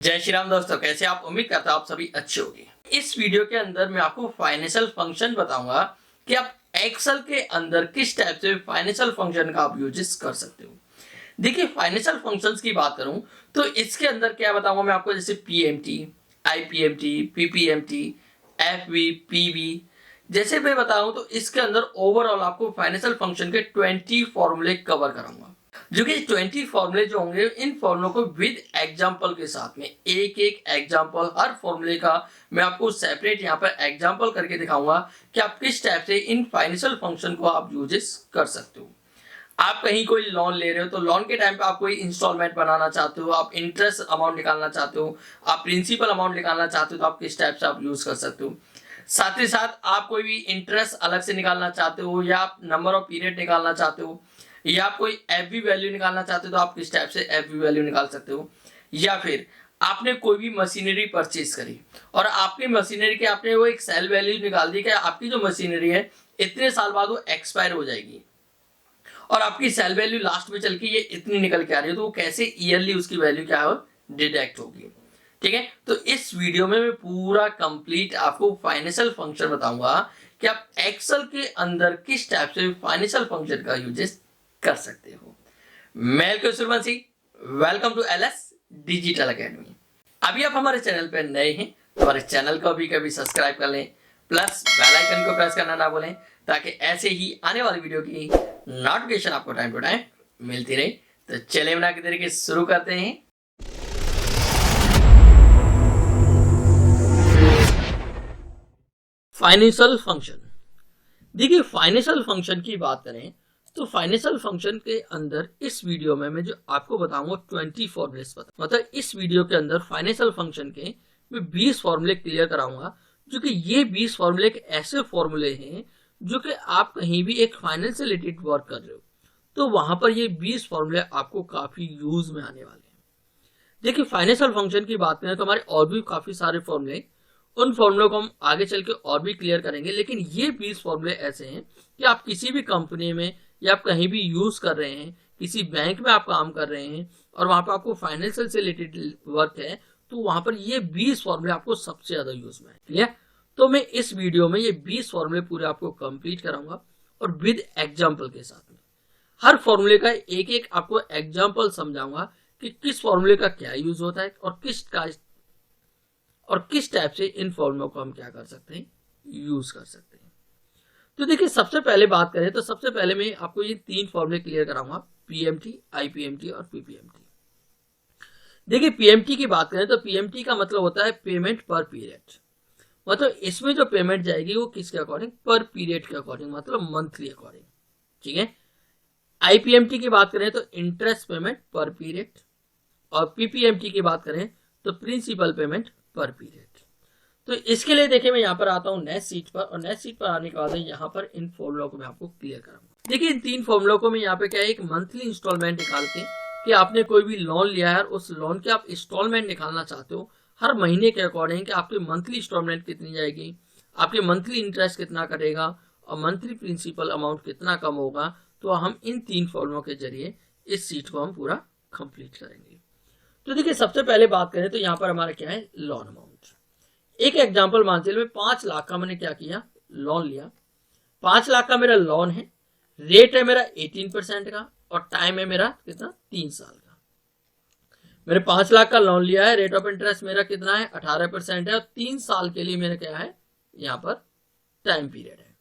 जय श्री राम दोस्तों, कैसे आप? उम्मीद करता हूं आप सभी अच्छे होंगे। इस वीडियो के अंदर मैं आपको फाइनेंशियल फंक्शन बताऊंगा कि आप एक्सेल के अंदर किस टाइप से फाइनेंशियल फंक्शन का आप यूजेस कर सकते हो। देखिए, फाइनेंशियल फंक्शंस की बात करूं तो इसके अंदर क्या बताऊंगा मैं आपको, जैसे PMT, IPMT, PPMT, FV, PV जैसे मैं बताऊं तो इसके अंदर ओवरऑल आपको फाइनेंशियल फंक्शन के 20 फॉर्मूले कवर कराऊंगा। जो कि 20 फॉर्मूले जो होंगे, इन फॉर्मूलों को विद एग्जाम्पल के साथ में एक एक एग्जाम्पल हर फॉर्मूले का मैं आपको सेपरेट यहाँ पर एग्जाम्पल करके दिखाऊंगा कि आप किस टाइप से इन फाइनेंशियल फंक्शन को आप यूजेस कर सकते हो। आप कहीं कोई लोन ले रहे हो तो लोन के टाइम पे आप कोई इंस्टॉलमेंट बनाना चाहते हो, आप इंटरेस्ट अमाउंट निकालना चाहते हो, आप प्रिंसिपल अमाउंट निकालना चाहते हो, तो आप किस टाइप से आप यूज कर सकते हो। साथ ही साथ आप कोई भी इंटरेस्ट अलग से निकालना चाहते हो, या आप नंबर ऑफ पीरियड निकालना चाहते हो, या आप कोई एफवी वैल्यू निकालना चाहते हो तो आप किस टाइप से एफवी वैल्यू निकाल सकते हो। या फिर आपने कोई भी मशीनरी परचेज करी और आपकी मशीनरी के आपने वो एक सेल वैल्यू निकाल दी कि आपकी जो मशीनरी है इतने साल बाद वो एक्सपायर हो जाएगी और आपकी सेल वैल्यू लास्ट में चल के ये इतनी निकल के आ रही है, तो वो कैसे ईयरली उसकी वैल्यू क्या है डिडक्ट होगी। ठीक है, तो इस वीडियो में मैं पूरा कंप्लीट आपको फाइनेंशियल फंक्शन बताऊंगा कि आप एक्सेल के अंदर किस टाइप से फाइनेंशियल फंक्शन का यूजेस कर सकते हो। मैं Suryavanshi, welcome to LS digital academy. अभी आप हमारे चैनल पर नए हैं तो हमारे चैनल को भी कभी सब्सक्राइब कर लें, प्लस बेल आइकन को प्रेस करना ना भूलें, ताकि ऐसे ही आने वाली वीडियो की नोटिफिकेशन आपको टाइम टू टाइम मिलती रहे। तो चलिए बिना किसी देरी के शुरू करते हैं। Financial function. देखिए, फाइनेंशियल फंक्शन की बात करें तो फाइनेंशियल फंक्शन के अंदर इस वीडियो में मैं जो आपको बताऊंगा 20 फॉर्मूलेस बता, मतलब इस वीडियो के अंदर फाइनेंशियल फंक्शन के मैं 20 फॉर्मूले क्लियर कराऊंगा, जो कि ये 20 फॉर्मूले एक ऐसे फॉर्मूले हैं जो कि आप कहीं भी एक फाइनेंस से रिलेटेड वर्क कर रहे हो तो वहां पर ये 20 फॉर्मूले आपको काफी यूज में आने वाले हैं। देखिए, फाइनेंशियल फंक्शन की बात करें तो हमारे और भी काफी सारे फॉर्मूले, उन फॉर्मूलों को हम आगे चल के और भी क्लियर करेंगे, लेकिन ये 20 फॉर्मूले ऐसे हैं कि आप किसी भी कंपनी में या आप कहीं भी यूज कर रहे हैं, किसी बैंक में आप काम कर रहे हैं और वहां पर आपको फाइनेंशियल से रिलेटेड वर्क है, तो वहां पर ये 20 फॉर्मूले आपको सबसे ज्यादा यूज में है। क्लियर? तो मैं इस वीडियो में ये 20 फॉर्मूले पूरे आपको कंप्लीट कराऊंगा और विद एग्जाम्पल के साथ में हर फॉर्मूले का एक एक आपको एग्जाम्पल समझाऊंगा कि किस फॉर्मूले का क्या यूज होता है और किस टाइप से इन फॉर्मूलों को हम क्या कर सकते हैं, यूज कर सकते हैं। तो देखिए, सबसे पहले बात करें तो सबसे पहले मैं आपको ये 3 फॉर्मूले क्लियर कराऊंगा, पीएमटी, आईपीएमटी और पीपीएमटी। देखिए, पीएमटी की बात करें तो पीएमटी का मतलब होता है पेमेंट पर पीरियड, मतलब इसमें जो पेमेंट जाएगी वो किसके अकॉर्डिंग, पर पीरियड के अकॉर्डिंग, मतलब मंथली अकॉर्डिंग। ठीक है। आईपीएमटी की बात करें तो इंटरेस्ट पेमेंट पर पीरियड, और पीपीएमटी की बात करें तो प्रिंसिपल पेमेंट पर पीरियड। तो इसके लिए देखिए, मैं यहाँ पर आता हूँ नेक्स्ट सीट पर, और नेक्स्ट सीट पर आने के बाद यहाँ पर इन फॉर्मूलों को मैं आपको क्लियर कराऊंगा। देखिए, इन 3 फॉर्मूलों को मैं यहाँ पे क्या है, एक मंथली इंस्टॉलमेंट निकाल के कि आपने कोई भी लोन लिया है, उस लोन के आप इंस्टॉलमेंट निकालना चाहते हो हर महीने के अकॉर्डिंग कि आपकी मंथली इंस्टॉलमेंट कितनी जाएगी, आपके मंथली इंटरेस्ट कितना कटेगा और मंथली प्रिंसिपल अमाउंट कितना कम होगा, तो हम इन 3 फॉर्मूलों के जरिए इस सीट को हम पूरा कंप्लीट करेंगे। तो देखिए, सबसे पहले बात करें तो यहाँ पर हमारा क्या है, लोन अमाउंट। एक एग्जांपल मान चलिए, 5 लाख का मैंने क्या किया, लोन लिया। 5 लाख का मेरा लोन है, रेट है मेरा 18% का और टाइम है मेरा कितना, 3 साल का। मैंने 5 लाख का लोन लिया है, रेट ऑफ इंटरेस्ट मेरा कितना है, 18% है और 3 साल के लिए मेरा क्या है, यहाँ पर टाइम पीरियड है।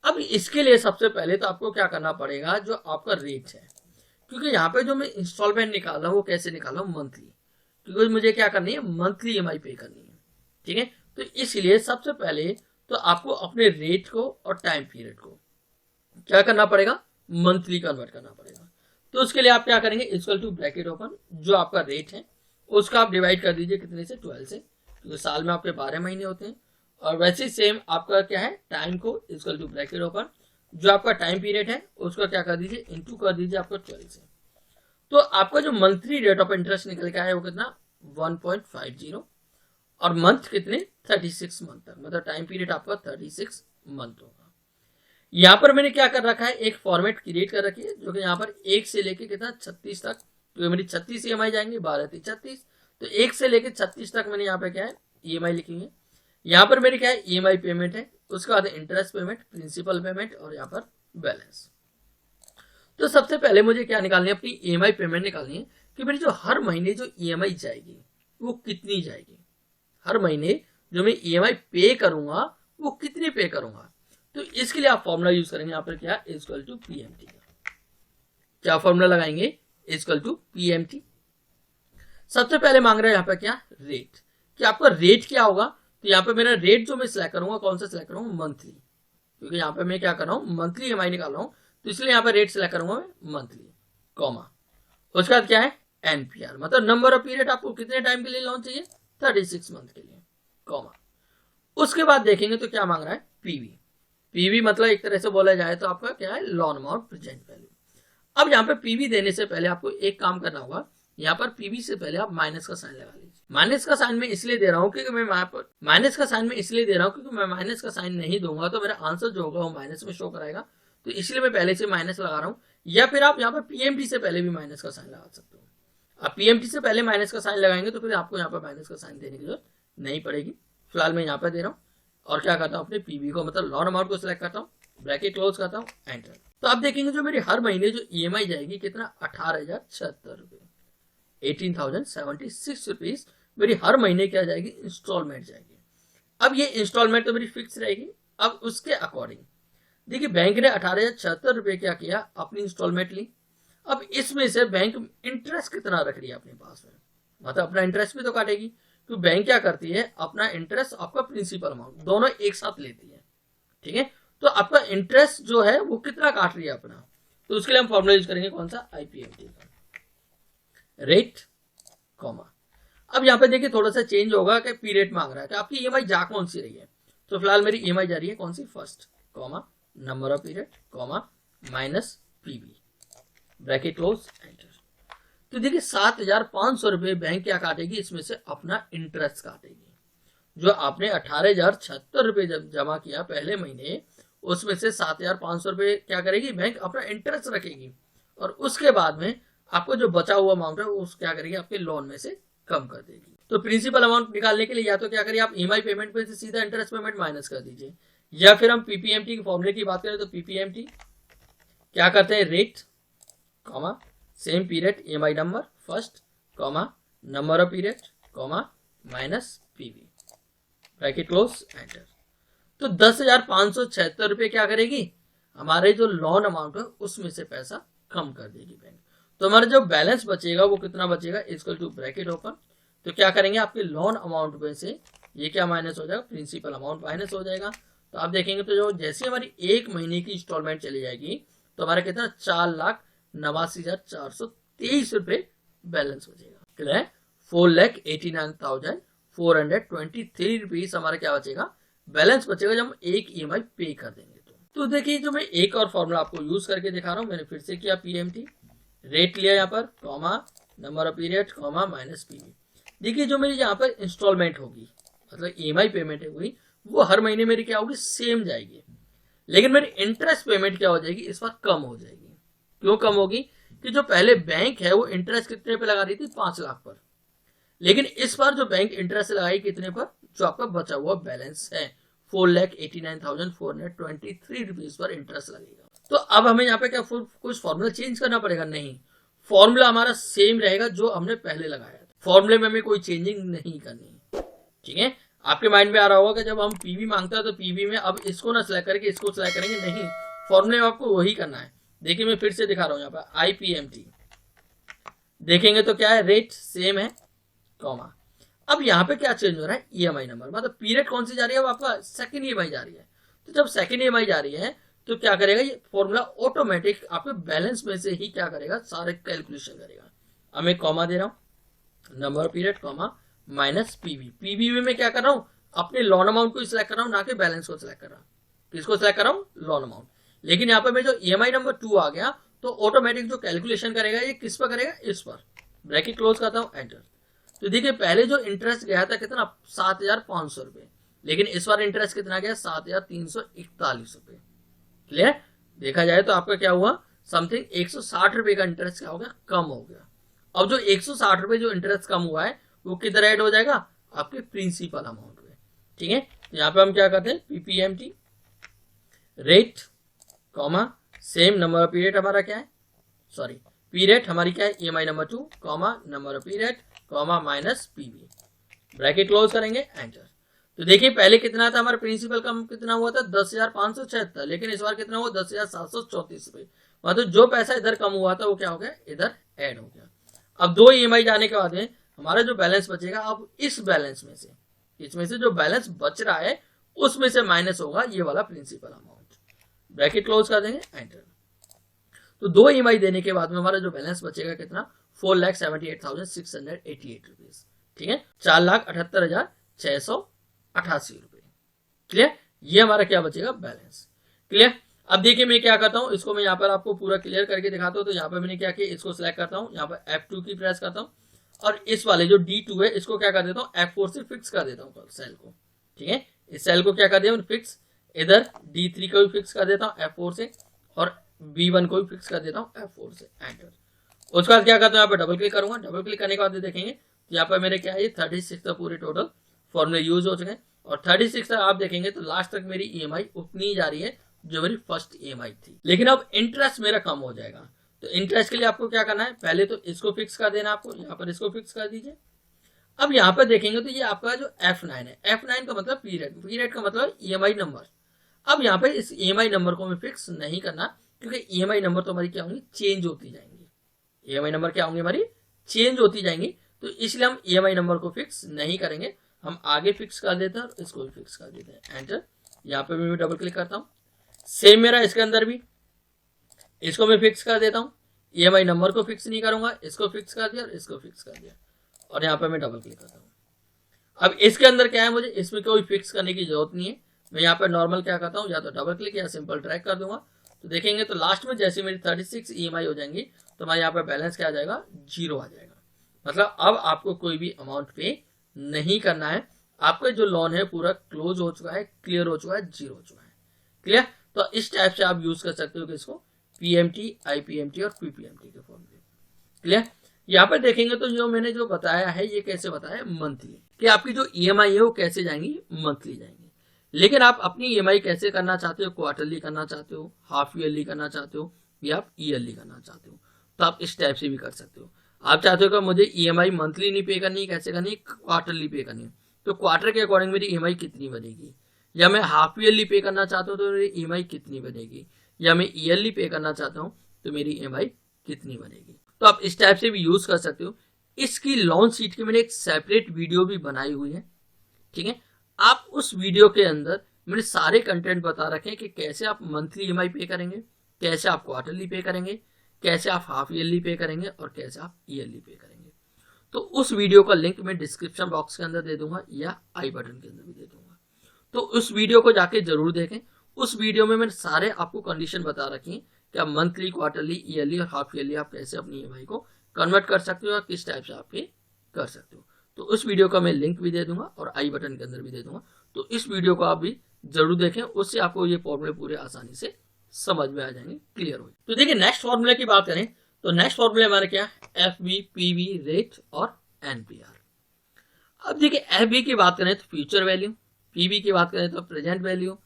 अब इसके लिए सबसे पहले तो आपको क्या करना पड़ेगा, जो आपका रेट है, क्योंकि यहाँ पे जो मैं इंस्टॉलमेंट निकाल रहा हूँ वो कैसे निकाल रहा हूँ, मंथली, क्योंकि मुझे क्या करनी है, मंथली ईएमआई पे करनी है। ठीक है, तो इसलिए सबसे पहले तो आपको अपने रेट को और टाइम पीरियड को क्या करना पड़ेगा, मंथली कन्वर्ट करना पड़ेगा। तो उसके लिए आप क्या करेंगे, इक्वल टू ब्रैकेट ओपन, जो आपका रेट है उसका आप डिवाइड कर दीजिए कितने से, 12 से, क्योंकि साल में आपके 12 महीने होते हैं। और वैसे ही सेम आपका क्या है, टाइम को इक्वल टू ब्रैकेट ओपन, जो आपका टाइम पीरियड है उसको क्या कर दीजिए, इंटू कर दीजिए आपको 12 से। तो आपका जो मंथली रेट ऑफ इंटरेस्ट निकल के आया वो कितना, 1.50, और मंथ कितने, 36 मंथ तक, मतलब टाइम पीरियड आपका 36 मंथ होगा। यहाँ पर मैंने क्या कर रखा है, एक फॉर्मेट क्रिएट कर रखी है, जो कि यहाँ पर 1 से लेके कितना, 36 तक, तो मेरी 36 ईएमआई जाएंगे, 12 36, तो 1 से लेकर 36 तक मैंने यहाँ पे क्या है ईएमआई लिखी है। यहाँ पर मेरी क्या है ईएमआई पेमेंट है, उसके बाद इंटरेस्ट पेमेंट, प्रिंसिपल पेमेंट और यहाँ पर बैलेंस। तो सबसे पहले मुझे क्या निकालनी है, अपनी ईएमआई पेमेंट निकालनी है कि मेरी जो हर महीने जो ईएमआई जाएगी वो कितनी जाएगी, हर महीने जो मैं ईएमआई पे करूंगा वो कितनी पे करूंगा। तो इसके लिए आप फॉर्मूला यूज करेंगे यहाँ पर क्या इक्वल टू पीएमटी का। क्या फॉर्मूला लगाएंगे, इक्वल टू पीएमटी। सबसे पहले मांग रहा है यहाँ पर क्या रेट, कि आपका रेट क्या होगा। तो यहाँ पे मेरा रेट जो मैं सिलेक्ट करूंगा कौन सा सिलेक्ट करूंगा, मंथली, क्योंकि यहाँ पे मैं क्या कर रहा हूँ मंथली ईएमआई निकाल रहा हूँ, तो इसलिए यहाँ पे रेट सिलेक्ट करूंगा मैं मंथली, कॉमा। उसके बाद क्या है एनपीआर, मतलब नंबर ऑफ पीरियड आपको कितने टाइम के लिए लोन चाहिए, 36 मंथ के लिए, कॉमा। उसके बाद देखेंगे तो क्या मांग रहा है पीवी। पीवी मतलब एक तरह से बोला जाए तो आपका क्या है लोन अमाउंट प्रेजेंट वैल्यू। अब यहाँ पे पीवी देने से पहले आपको एक काम करना होगा, यहाँ पर पीवी से पहले आप माइनस का साइन लगा लीजिए। माइनस का साइन मैं इसलिए दे रहा हूँ क्योंकि मैं माइनस का साइन मैं इसलिए दे रहा हूँ क्योंकि मैं माइनस का साइन नहीं दूंगा तो मेरा आंसर जो होगा वो माइनस में शो कराएगा, तो इसलिए मैं पहले से माइनस लगा रहा हूँ। या फिर आप यहाँ पर पीएमटी से पहले भी माइनस का साइन लगा सकते हो। आप पीएमटी से पहले माइनस का साइन लगाएंगे तो फिर आपको यहाँ पर माइनस का साइन देने की जरूरत नहीं पड़ेगी। फिलहाल मैं यहाँ पर दे रहा हूँ और क्या करता हूँ अपने पीवी को मतलब लोन अमाउंट को सिलेक्ट करता हूँ, ब्रैकेट क्लोज करता हूँ, एंटर। तो आप देखेंगे जो मेरी हर महीने जो ईएमआई जाएगी कितना 18,076 रुपए, 18,076 रुपीज मेरी हर महीने क्या जाएगी इंस्टॉलमेंट जाएगी। अब ये इंस्टॉलमेंट तो मेरी फिक्स रहेगी। अब उसके अकॉर्डिंग देखिए बैंक ने 18,076 रुपए क्या किया अपनी इंस्टॉलमेंट ली। अब इसमें से बैंक इंटरेस्ट कितना रख रही है अपने पास में, मतलब अपना इंटरेस्ट भी तो काटेगी, तो बैंक क्या करती है अपना इंटरेस्ट आपका प्रिंसिपल अमाउंट दोनों एक साथ लेती है, ठीक है। तो आपका इंटरेस्ट जो है वो कितना काट रही है अपना, तो उसके लिए हम फॉर्मूला यूज करेंगे कौन सा आईपीएमटी का, रेट, कॉमा। अब यहाँ पे देखिए थोड़ा सा चेंज होगा कि पीरियड मांग रहा है कि आपकी ईएमआई जा कौन सी रही है। तो फिलहाल मेरी ईएमआई जा रही है कौन सी first, comma, number of period, comma, minus PV, bracket close, enter. तो देखिए 7,500 रुपए बैंक क्या काटेगी इसमें से अपना इंटरेस्ट काटेगी। जो आपने 18,076 रुपए जब जमा किया पहले महीने उसमें से 7,500 रुपए क्या करेगी बैंक अपना इंटरेस्ट रखेगी और उसके बाद में आपको जो बचा हुआ अमाउंट है उस क्या करेगी आपके लोन में से कम कर देगी। तो प्रिंसिपल अमाउंट निकालने के लिए या तो क्या करिए आप ईएमआई पेमेंट में से सीधा इंटरेस्ट पेमेंट माइनस कर दीजिए, या फिर हम पीपीएमटी के फॉर्मूले की बात करें तो पीपीएमटी क्या करते हैं rate, comma, same period EMI number first, comma, number of period, comma, minus PV, bracket close, enter. तो 10,576 रुपए क्या करेगी हमारे जो लोन अमाउंट है उसमें से पैसा कम कर देगी बैंक। तो हमारा जो बैलेंस बचेगा वो कितना बचेगा इक्वल टू ब्रैकेट ओपन। तो क्या करेंगे आपके लोन अमाउंट में से ये क्या माइनस हो जाएगा प्रिंसिपल अमाउंट माइनस हो जाएगा। तो आप देखेंगे तो जो जैसे हमारी एक महीने की इंस्टॉलमेंट चली जाएगी तो हमारा कितना 4,89,423 रुपए बैलेंस बचेगा, क्लियर है। 4,89,423 रुपीज हमारा क्या बचेगा बैलेंस बचेगा जब हम एक ईएमआई पे कर देंगे। तो देखिए जो मैं एक और फॉर्मूला आपको यूज करके दिखा रहा हूं, मैंने फिर से किया पीएमटी, रेट लिया यहाँ पर, comma, number of period, comma, minus PV. देखिए जो मेरी यहाँ पर इंस्टॉलमेंट होगी मतलब ईएमआई पेमेंट होगी वो हर महीने मेरी क्या होगी सेम जाएगी, लेकिन मेरी इंटरेस्ट पेमेंट क्या हो जाएगी इस बार कम हो जाएगी। क्यों कम होगी कि जो पहले बैंक है वो इंटरेस्ट कितने पे लगा रही थी 5 लाख पर, लेकिन इस बार जो बैंक इंटरेस्ट लगाई कितने पर जो आपका बचा हुआ बैलेंस है 4,89,423 रुपीज पर इंटरेस्ट लगेगा। तो अब हमें यहाँ पे क्या कुछ फॉर्मूला चेंज करना पड़ेगा, नहीं, फॉर्मूला हमारा सेम रहेगा जो हमने पहले लगाया था, फॉर्मूले में हमें कोई चेंजिंग नहीं करनी, ठीक है। आपके माइंड में आ रहा होगा कि जब हम पीवी मांगता है तो पीवी में अब इसको ना सिलेक्ट करके इसको सिलेक्ट करेंगे, नहीं, फॉर्मूले में आपको वही करना है। देखिए मैं फिर से दिखा रहा हूँ यहाँ पर आईपीएमटी देखेंगे तो क्या है रेट सेम है, कॉमा। अब यहाँ पे क्या चेंज हो रहा है ईएमआई नंबर, मतलब पीरियड कौन सी जा रही है अब आपका सेकंड ईएमआई जा रही है। तो जब सेकंड ईएमआई जा रही है तो क्या करेगा ये फॉर्मूला ऑटोमेटिक आपके बैलेंस में से ही क्या करेगा सारे कैलकुलेशन करेगा। अब मैं कॉमा दे रहा हूँ, number of period, comma, minus PV. PV में मैं क्या कर रहा हूँ अपने लोन अमाउंट को सिलेक्ट कर रहा हूँ ना कि बैलेंस को सिलेक्ट कर रहा हूँ। किसको सिलेक्ट कर रहा हूँ लोन अमाउंट, लेकिन यहाँ पे मैं जो ईएमआई नंबर 2 आ गया तो ऑटोमेटिक जो कैलकुलेशन करेगा ये किस पर करेगा इस पर, ब्रैकेट क्लोज करता हूँ, एंटर। तो देखिए पहले जो इंटरेस्ट गया था कितना 7,500 रुपए, लेकिन इस बार इंटरेस्ट कितना गया 7,341 रुपए, क्लियर। देखा जाए तो आपका क्या हुआ समथिंग 160 रुपए का इंटरेस्ट क्या हो गया कम हो गया। अब जो 160 रुपए जो इंटरेस्ट कम हुआ है वो किधर ऐड हो जाएगा, आपके प्रिंसिपल अमाउंट में। ठीक है, यहाँ पे हम क्या करते हैं, PPMT rate comma same number of period हमारा क्या है, सॉरी पीरियड हमारी क्या है, EMI number 2 comma number of period comma minus PV, bracket close करेंगे, एंटर। तो देखिए पहले कितना था हमारा प्रिंसिपल का, कितना हुआ था 10,576, लेकिन इस बार कितना हुआ 10,734 रुपए। मतलब जो पैसा इधर कम हुआ था वो क्या हो गया, इधर ऐड हो गया। अब 2 ईएमआई जाने के बाद में हमारा जो बैलेंस बचेगा, अब इस बैलेंस में से, इसमें से जो बैलेंस बच रहा है उसमें से माइनस होगा ये वाला प्रिंसिपल अमाउंट, ब्रैकेट क्लोज कर देंगे, एंटर। तो 2 ईएमआई देने के बाद में हमारा जो बैलेंस बचेगा कितना, 4,78,688 रुपीज। ठीक है, 4,78,688 रुपए। क्लियर, ये हमारा क्या बचेगा, बैलेंस। क्लियर। अब देखिए मैं क्या करता हूं, इसको मैं यहाँ पर आपको पूरा क्लियर करके दिखाता हूँ। तो यहाँ पर मैंने क्या किया, इसको सिलेक्ट करता हूँ, यहाँ पर F2 की प्रेस करता हूँ और इस वाले जो D2 है इसको क्या कर देता हूँ, F4 से फिक्स कर देता हूँ सेल को। ठीक है, इस सेल को क्या कर दिया फिक्स, इधर D3 को भी फिक्स कर देता हूँ F4 से और B1 को भी फिक्स कर देता हूँ F4 से, एंटर। उसके बाद क्या करता हूँ, यहाँ पर डबल क्लिक करूंगा। डबल क्लिक करने के बाद देखेंगे यहाँ पर मेरे क्या है, 36 तक पूरे टोटल फॉर्मूले यूज हो चुके हैं और 36 तक आप देखेंगे तो लास्ट तक मेरी ईएमआई उतनी ही जा रही है जो मेरी फर्स्ट ईएमआई थी। लेकिन अब इंटरेस्ट मेरा कम हो जाएगा। तो इंटरेस्ट के लिए आपको क्या करना है, पहले तो इसको फिक्स कर देना, आपको यहाँ पर इसको फिक्स कर दीजिए। अब यहाँ पर देखेंगे तो ये आपका जो F9 है, F9 का मतलब पीरियड, पीरियड का मतलब ईएमआई नंबर। अब यहाँ पे इस ईएमआई नंबर को हमें फिक्स नहीं करना, क्योंकि ईएमआई नंबर तो हमारी क्या होंगी, चेंज होती जाएंगी। ईएमआई नंबर क्या होंगी, हमारी चेंज होती जाएंगी। तो इसलिए हम ईएमआई नंबर को फिक्स नहीं करेंगे, हम आगे फिक्स कर देते हैं और इसको भी फिक्स कर देते हैं, एंटर। यहाँ पे मैं डबल क्लिक करता हूँ, सेम मेरा इसके अंदर भी, इसको मैं फिक्स कर देता हूँ। ईएमआई नंबर को फिक्स नहीं करूंगा, इसको फिक्स कर दिया और इसको फिक्स कर दिया और यहाँ पे मैं डबल क्लिक करता हूँ। अब इसके अंदर क्या है, मुझे इसमें कोई फिक्स करने की जरूरत नहीं है। मैं यहाँ पे नॉर्मल क्या करता हूँ, या तो डबल क्लिक या सिंपल ड्रैग कर दूंगा। तो देखेंगे तो लास्ट में जैसे मेरी 36 ईएमआई हो जाएंगी तो हमारे यहाँ पे बैलेंस क्या आ जाएगा, 0 आ जाएगा। मतलब अब आपको कोई भी अमाउंट पे नहीं करना है, आपका जो लोन है पूरा क्लोज हो चुका है, क्लियर हो चुका है, 0 हो चुका है। क्लियर। तो इस टाइप से आप यूज कर सकते हो कि इसको पीएमटी, आईपीएमटी और पीपीएमटी के फॉर्मूले। क्लियर। यहाँ पे देखेंगे तो जो मैंने जो बताया है ये कैसे बताया, मंथली, कि आपकी जो ईएमआई है वो कैसे जाएंगी, मंथली जाएंगी। लेकिन आप अपनी ईएमआई कैसे करना चाहते हो, क्वार्टरली करना चाहते हो, हाफ ईयरली करना चाहते हो या आप ईयरली करना चाहते हो, तो आप इस टाइप से भी कर सकते हो। आप चाहते हो कि मुझे ईएमआई मंथली नहीं पे करनी, कैसे करनी, क्वार्टरली पे करनी है, तो क्वार्टर के अकॉर्डिंग मेरी ईएमआई कितनी बनेगी, या मैं हाफ ईयरली पे करना चाहता हूँ तो मेरी ईएमआई कितनी बनेगी, या मैं ईयरली पे करना चाहता हूँ तो मेरी ईएमआई कितनी बनेगी। तो आप इस टाइप से भी यूज कर सकते हो। इसकी लोन शीट की मैंने एक सेपरेट वीडियो भी बनाई हुई है। ठीक है, आप उस वीडियो के अंदर मैंने सारे कंटेंट बता रखे हैं कि कैसे आप मंथली ईएमआई पे करेंगे, कैसे आप क्वार्टरली पे करेंगे, कैसे आप हाफ ईयरली पे करेंगे और कैसे आप ईयरली पे करेंगे। तो उस वीडियो का लिंक मैं डिस्क्रिप्शन बॉक्स के अंदर दे दूंगा या आई बटन के अंदर भी दे दूंगा। तो उस वीडियो को जाके जरूर देखें। उस वीडियो में मैंने सारे आपको कंडीशन बता रखी है कि आप मंथली, क्वार्टरली, ईयरली और हाफ ईयरली आप कैसे अपनी ईएमआई को कन्वर्ट कर सकते हो और किस टाइप से आप पे कर सकते हो। तो उस वीडियो का मैं लिंक भी दे दूंगा और आई बटन के अंदर भी दे दूंगा। तो इस वीडियो को आप भी जरूर देखें, उससे आपको ये फॉर्मूले पूरे आसानी से समझ में आ जाएंगे, क्लियर हो। तो देखिए नेक्स्ट फॉर्मूले की बात करें तो नेक्स्ट फॉर्मूले हमारे क्या है, एफबी, पीवी, रेट और एनपीआर। अब देखिए एफबी की बात करें तो फ्यूचर वैल्यू, पीवी की बात करें तो प्रेजेंट वैल्यू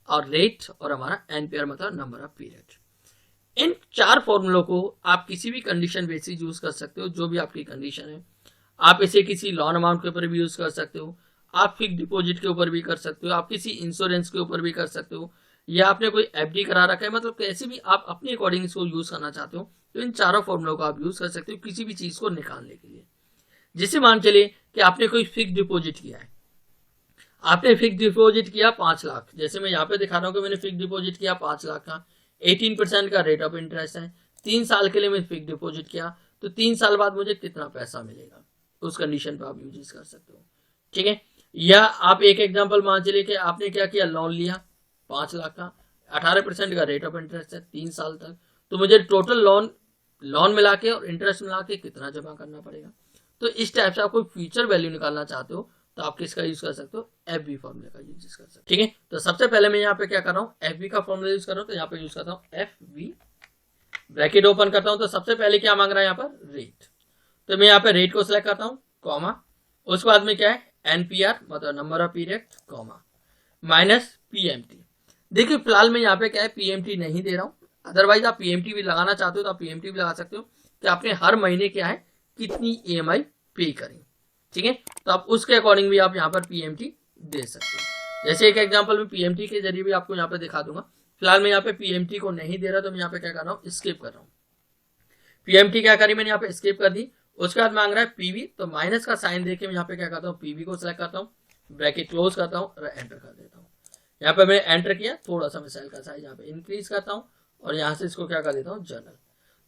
और रेट और हमारा एनपीआर मतलब नंबर ऑफ पीरियड। इन 4 फॉर्मूलों को आप किसी भी कंडीशन बेसिस यूज कर सकते हो, जो भी आपकी कंडीशन है। आप इसे किसी लोन अमाउंट के ऊपर भी यूज कर सकते हो, आप फिक्स डिपॉजिट के ऊपर भी कर सकते हो, आप किसी इंश्योरेंस के ऊपर भी कर सकते हो, या आपने कोई एफडी करा रखा है, मतलब कैसे भी आप अपने अकॉर्डिंग इसको यूज करना चाहते हो। तो इन 4 फॉर्मूलों को आप यूज कर सकते हो किसी भी चीज को निकालने के लिए। जैसे मान चलिए कि आपने कोई फिक्स डिपॉजिट किया है, आपने फिक्स डिपॉजिट किया 5 लाख, जैसे मैं यहाँ पे दिखा रहा हूँ कि मैंने फिक्स डिपॉजिट किया 5 लाख का, 18% का रेट ऑफ इंटरेस्ट है, 3 साल के लिए मैं फिक्स डिपॉजिट किया, तो 3 साल बाद मुझे कितना पैसा मिलेगा, उस कंडीशन पे आप यूज कर सकते हो। ठीक है, या आप एक एग्जांपल मान चलिए कि आपने क्या किया, लोन लिया 5 लाख का, 18% का रेट ऑफ इंटरेस्ट है 3 साल तक, तो मुझे टोटल लोन मिला के और इंटरेस्ट मिला के कितना जमा करना पड़ेगा। तो इस टाइप से आप कोई फ्यूचर वैल्यू निकालना चाहते हो तो आप किसका यूज कर सकते हो, एफबी फॉर्मूले का यूज कर सकते हो। ठीक है, तो सबसे पहले मैं यहाँ पे क्या कर रहा हूँ, एफबी का फॉर्मूला यूज कर रहा हूँ। तो यहाँ पे यूज करता हूँ एफबी, ब्रैकेट ओपन करता हूँ। तो सबसे पहले क्या मांग रहा है यहाँ पर, रेट। तो मैं यहाँ पे रेट को सिलेक्ट करता हूँ, कॉमा उसके बाद में क्या है एनपीआर मतलब number of period comma minus PMT. देखिए फिलहाल मैं यहाँ पे क्या है पीएमटी नहीं दे रहा हूँ, अदरवाइज आप पीएमटी भी लगाना चाहते हो तो आप पीएमटी भी लगा सकते हो कि आपने हर महीने क्या है कितनी ईएमआई पे करी, ठीक है। तो आप उसके अकॉर्डिंग भी आप यहाँ पर पीएमटी दे सकते हो। जैसे एक एग्जांपल में पीएमटी के जरिए भी आपको यहाँ पे दिखा दूंगा। फिलहाल मैं यहाँ पे पीएमटी को नहीं दे रहा तो मैं यहाँ पे क्या कर रहा हूँ स्किप कर रहा हूँ। पीएमटी क्या करी मैंने यहाँ पे स्किप कर दी। उसके बाद मांग रहा है पीवी, तो माइनस का साइन देके मैं यहाँ पे क्या करता हूँ पीवी को सिलेक्ट करता हूँ, ब्रैकेट क्लोज करता हूँ और एंटर कर देता हूँ। यहाँ पे मैंने एंटर किया, थोड़ा सा मैं सेल का साइज यहाँ पे इंक्रीज करता हूँ और यहाँ से इसको क्या कर देता हूँ जनरल।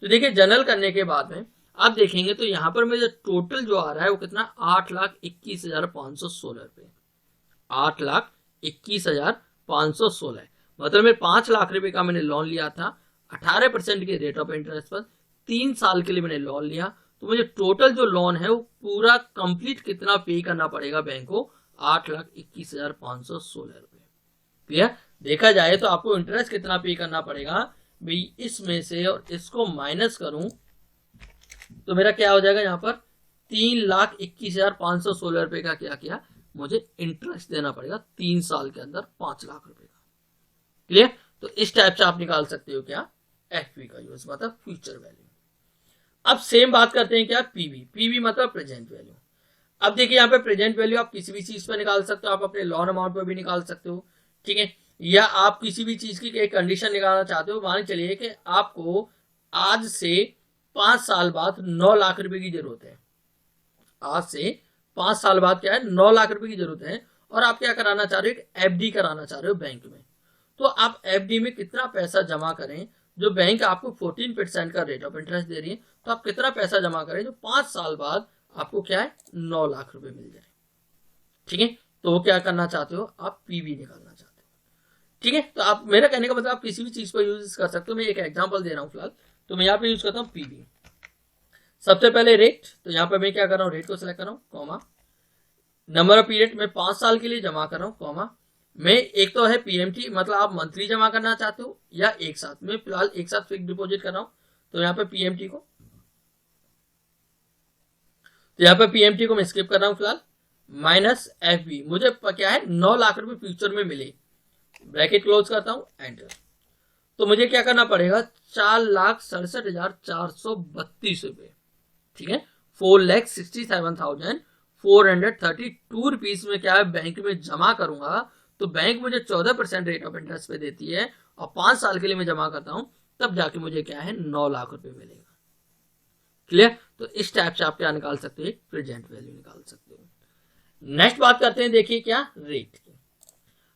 तो देखिए जनरल करने के बाद में आप देखेंगे तो यहाँ पर मेरे टोटल जो आ रहा है वो कितना 8,21,516 रुपए, 8,21,516 है। मतलब मैं 5 लाख रुपए का मैंने लोन लिया था 18% के रेट ऑफ इंटरेस्ट पर, 3 साल के लिए मैंने लोन लिया। तो मुझे टोटल जो लोन है वो पूरा कंप्लीट कितना पे करना पड़ेगा बैंक को 8,21,516 रुपए। क्लियर? देखा जाए तो आपको इंटरेस्ट कितना पे करना पड़ेगा भाई, इसमें से और इसको माइनस करूं तो मेरा क्या हो जाएगा यहाँ पर 3,21,516 रुपए का क्या किया मुझे इंटरेस्ट देना पड़ेगा 3 साल के अंदर 5 लाख रुपए का। क्लियर? तो इस टाइप से आप निकाल सकते हो क्या एफपी का यूज मतलब फ्यूचर वैल्यू। अब सेम बात करते हैं क्या पीवी। पीवी मतलब प्रेजेंट वैल्यू। अब देखिए यहाँ पे प्रेजेंट वैल्यू आप किसी भी चीज पर निकाल सकते हो, आप अपने लोन अमाउंट पर भी निकाल सकते हो, ठीक है। या आप किसी भी चीज की एक कंडीशन निकालना चाहते हो, मान चलिए कि आपको आज से 5 साल बाद 9 लाख रुपए की जरूरत है। आज से 5 साल बाद क्या है 9 लाख रुपए की जरूरत है और आप क्या कराना चाह रहे हो एफडी कराना चाह रहे हो बैंक में। तो आप एफडी में कितना पैसा जमा करें, जो बैंक आपको 14% का रेट ऑफ इंटरेस्ट दे रही है, तो आप कितना पैसा जमा करें जो 5 साल बाद आपको क्या है 9 लाख रुपए मिल जाए, ठीक है। तो वो क्या करना चाहते हो आप पीवी निकालना चाहते हो, ठीक है। तो आप मेरा कहने का मतलब आप किसी भी चीज पर यूज कर सकते हो। मैं एक एग्जांपल दे रहा हूं फिलहाल, तो मैं यहाँ पे यूज करता हूँ पीवी। सबसे पहले रेट, तो यहाँ पे मैं क्या कर रहा हूँ रेट को सिलेक्ट कर रहा हूँ कॉमा नंबर ऑफ पीरियड में 5 साल के लिए जमा कर रहा हूँ कॉमा मैं एक तो है पीएमटी मतलब आप मंथली जमा करना चाहते हो या एक साथ, मैं फिलहाल एक साथ फिक्स डिपॉजिट कर रहा हूं। तो यहाँ पे पीएमटी को मैं स्किप कर रहा हूं फिलहाल, माइनस एफबी मुझे क्या है 9 लाख रुपए फ्यूचर में मिले, ब्रैकेट क्लोज करता हूं एंटर। तो मुझे क्या करना पड़ेगा 4,67,432 रुपए, ठीक है। 4,67,432 रुपीज में क्या है बैंक में जमा करूंगा तो बैंक मुझे 14% रेट ऑफ इंटरेस्ट पे देती है और 5 साल के लिए मैं जमा करता हूं तब जाके मुझे क्या है 9 लाख रुपए मिलेगा। क्लियर? तो इस टाइप से आप क्या निकाल सकते हो प्रेजेंट वैल्यू निकाल सकते हो। नेक्स्ट बात करते हैं देखिए क्या रेट की।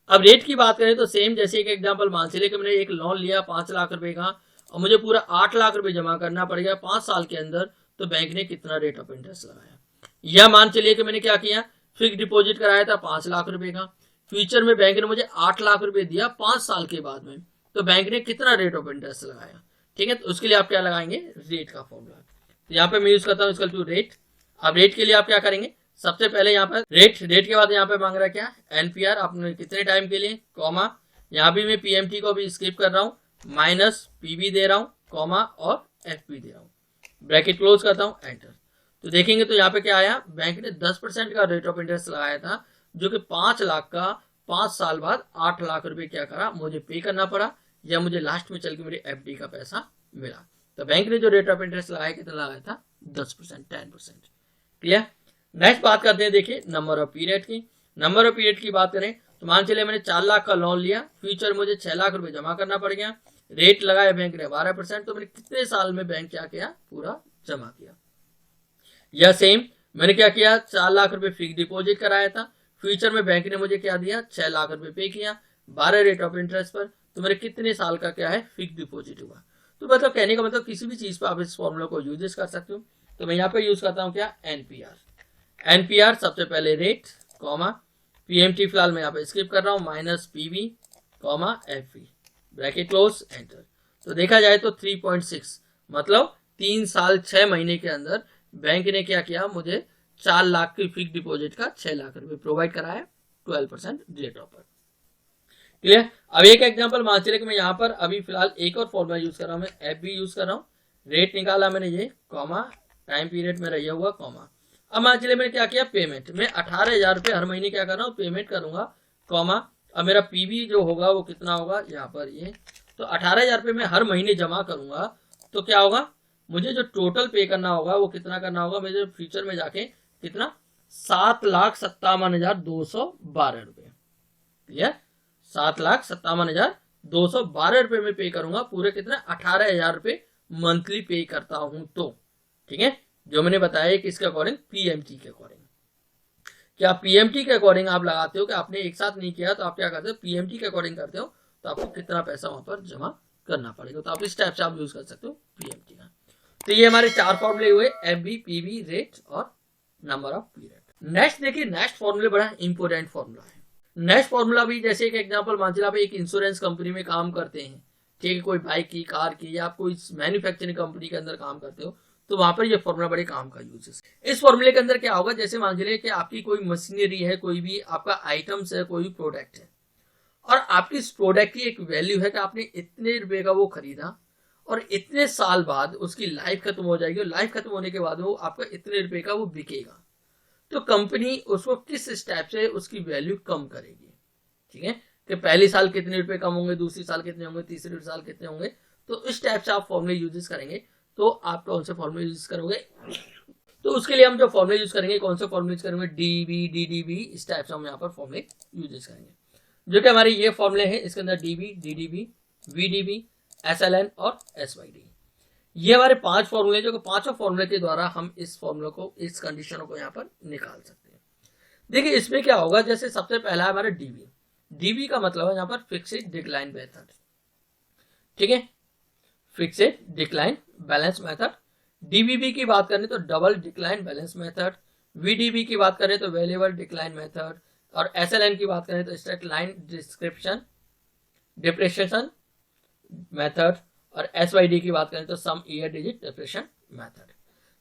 अब रेट की बात करें तो सेम जैसे एक एग्जांपल मान चलिए कि मैंने एक लोन लिया 5 लाख रुपए का और मुझे पूरा 8 लाख रुपए जमा करना पड़ेगा 5 साल के अंदर, तो बैंक ने कितना रेट ऑफ इंटरेस्ट लगाया। या मान चलिए कि मैंने क्या किया फिक्स डिपॉजिट कराया था 5 लाख रुपए का, फ्यूचर में बैंक ने मुझे 8 लाख रुपए दिया 5 साल के बाद में, तो बैंक ने कितना रेट ऑफ इंटरेस्ट लगाया, ठीक है। तो उसके लिए आप क्या लगाएंगे रेट का फॉर्मूला। तो यहाँ पे मैं यूज करता हूँ इक्वल टू रेट। अब रेट के लिए आप क्या करेंगे सबसे पहले यहाँ पर रेट के बाद यहाँ पे मांग रहा है क्या एनपीआर आपने कितने टाइम के लिए कॉमा यहाँ भी मैं पीएमटी को भी स्किप कर रहा हूँ, माइनस पीवी दे रहा हूँ कॉमा और एफपी दे रहा हूँ, ब्रैकेट क्लोज करता हूँ एंटर। तो देखेंगे तो यहाँ पे क्या आया बैंक ने 10% का रेट ऑफ इंटरेस्ट लगाया था जो कि 5 लाख का 5 साल बाद 8 लाख रुपए क्या करा मुझे पे करना पड़ा या मुझे लास्ट में चल के मेरी एफडी का पैसा मिला। तो बैंक ने जो रेट ऑफ इंटरेस्ट लगाया कितना लगाया था 10%। क्लियर? नेक्स्ट बात करते हैं देखिए नंबर ऑफ पीरियड की। नंबर ऑफ पीरियड की बात करें तो मान चलिए मैंने 4 लाख का लोन लिया, फ्यूचर मुझे 6 लाख रुपए जमा करना पड़ गया, रेट लगाया बैंक ने 12%, तो मैंने कितने साल में बैंक क्या किया पूरा जमा किया। या सेम मैंने क्या किया 4 लाख रुपए फिक्स डिपॉजिट कराया था, फ्यूचर में बैंक ने मुझे क्या दिया 6 लाख रुपए पे किया 12 रेट ऑफ इंटरेस्ट पर, तो मेरे कितने साल का क्या है फिक्स डिपॉजिट हुआ। तो मतलब कहने का मतलब किसी भी चीज पर आप इस फॉर्मूला को यूज कर सकते हो। तो मैं यहाँ पे यूज करता हूँ क्या एनपीआर सबसे पहले रेट कॉमा पीएमटी फिलहाल मैं यहाँ पे स्किप कर रहा हूँ minus PV comma FV bracket close enter. तो देखा जाए तो 3.6 मतलब 3 साल 6 महीने के अंदर बैंक ने क्या किया मुझे 4 लाख की फिक्स डिपॉजिट का 6 लाख रुपए प्रोवाइड कराया 12% रेट ऑफ। क्लियर? अब एक एग्जांपल मान चलिए कि मैं यहाँ पर अभी फिलहाल एक और फॉर्मूला यूज कर रहा हूँ, मैं एफ भी यूज कर रहा हूँ, रेट निकाला मैंने ये कॉमा टाइम पीरियड मेरा ये हुआ कॉमा। अब मान चलिए मैंने क्या किया, पेमेंट में 18,000 रुपये हर महीने क्या कर रहा हूँ, पेमेंट करूंगा, कॉमा, अब मेरा पीवी जो होगा वो कितना होगा यहाँ पर ये, तो 18,000 रुपये मैं हर महीने जमा करूंगा, तो क्या होगा, मुझे जो टोटल पे करना होगा वो कितना करना होगा, मुझे फ्यूचर में जाके कितना, 7,57,212 रुपये, क्लियर, 7,57,212 रुपये में पे करूंगा, पूरे कितना 18,000 रुपये मंथली पे करता हूं तो, ठीक है, जो मैंने बताया किसके अकॉर्डिंग, पीएमटी के अकॉर्डिंग। क्या पीएमटी के अकॉर्डिंग आप लगाते हो कि आपने एक साथ नहीं किया तो आप क्या करते हो, पीएमटी के अकॉर्डिंग करते हो, तो आपको कितना पैसा वहां पर जमा करना पड़ेगा, तो आप इस टाइप से आप यूज कर सकते हो पीएमटी का। तो ये हमारे 4 फॉर्मूले हुए, एफबी, पीवी, रेट और नंबर ऑफ पीरियड। नेक्स्ट देखिए, नेक्स्ट फॉर्मूले बड़ा इंपोर्टेंट फॉर्मूला है। नेक्स्ट फॉर्मूला भी जैसे एक एग्जांपल मान लीजिए आप एक इंश्योरेंस कंपनी में काम करते हैं, ठीक है, कोई बाइक की, कार की, या आप कोई मैन्युफैक्चरिंग कंपनी के अंदर काम करते हो, तो वहां पर ये फॉर्मूला बड़े काम का यूज है। इस फॉर्मूले के अंदर क्या होगा, जैसे मान लीजिए कि आपकी कोई मशीनरी है, कोई भी आपका आइटम्स है, कोई भी प्रोडक्ट है, और आपकी इस प्रोडक्ट की एक वैल्यू है कि आपने इतने रुपए का वो खरीदा और इतने साल बाद उसकी लाइफ खत्म हो जाएगी, और लाइफ खत्म होने के बाद वो आपका इतने रुपए का वो बिकेगा, तो कंपनी उसको किस स्टेप से उसकी वैल्यू कम करेगी, ठीक है, कि पहली साल कितने रुपए कम होंगे, दूसरी साल कितने होंगे, तीसरे साल कितने होंगे, तो इस टाइप से आप फॉर्मूले यूज करेंगे। तो आप कौन से फॉर्मूले यूज करोगे, तो उसके लिए हम जो फॉर्मूले यूज करेंगे, कौन से फॉर्मूले यूज करेंगे, डीबी, डीडीबी, इस टाइप से हम यहाँ पर फॉर्मूले यूज करेंगे, जो कि हमारे ये फॉर्मूले हैं, इसके अंदर डीबी, डीडीबी, वीडीबी, एसएलएन और एसवाईडी, ये हमारे 5 फॉर्मूले, जो कि पांचों फॉर्मूले के द्वारा हम इस फॉर्मूले को, इस कंडीशनों को यहाँ पर निकाल सकते हैं। देखिए इसमें क्या होगा, जैसे सबसे पहला है हमारा डीबी। डीबी का मतलब है यहाँ पर फिक्स्ड डिक्लाइन मेथड, ठीक है, fixed decline balance method. DBB की बात करें तो डबल डिक्लाइन बैलेंस मेथड, वीडीबी की बात करें तो वेरिएबल डिक्लाइन मेथड, और एसएलएन की बात करें तो straight line description depreciation method, और एसवाईडी की बात करें तो some year digit depression method.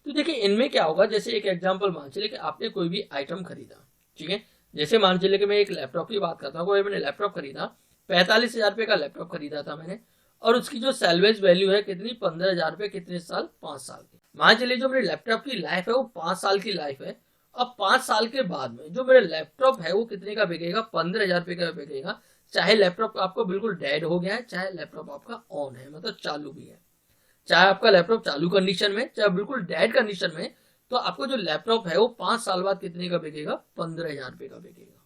तो देखिए इनमें क्या होगा, जैसे एक एग्जांपल मान चलिए कि आपने कोई भी आइटम खरीदा, ठीक है, जैसे मान चलिए कि मैं एक लैपटॉप की बात करता हूँ, कोई मैंने लैपटॉप खरीदा, 45,000 रुपये का लैपटॉप खरीदा था मैंने, और उसकी जो सैलवेज वैल्यू है कितनी, 15,000 रुपये, कितने साल, 5 साल की। मान चलिए जो मेरे लैपटॉप की लाइफ है वो 5 साल की लाइफ है, अब 5 साल के बाद में जो मेरा लैपटॉप है वो कितने का बिकेगा, 15,000 रुपये का बिकेगा, चाहे लैपटॉप आपको बिल्कुल डेड हो गया है, चाहे लैपटॉप आपका ऑन है, मतलब चालू भी है, चाहे आपका लैपटॉप चालू कंडीशन में, चाहे बिल्कुल डेड कंडीशन में, तो आपको जो लैपटॉप है वो 5 साल बाद कितने का बिकेगा, 15,000 रुपये का बिकेगा,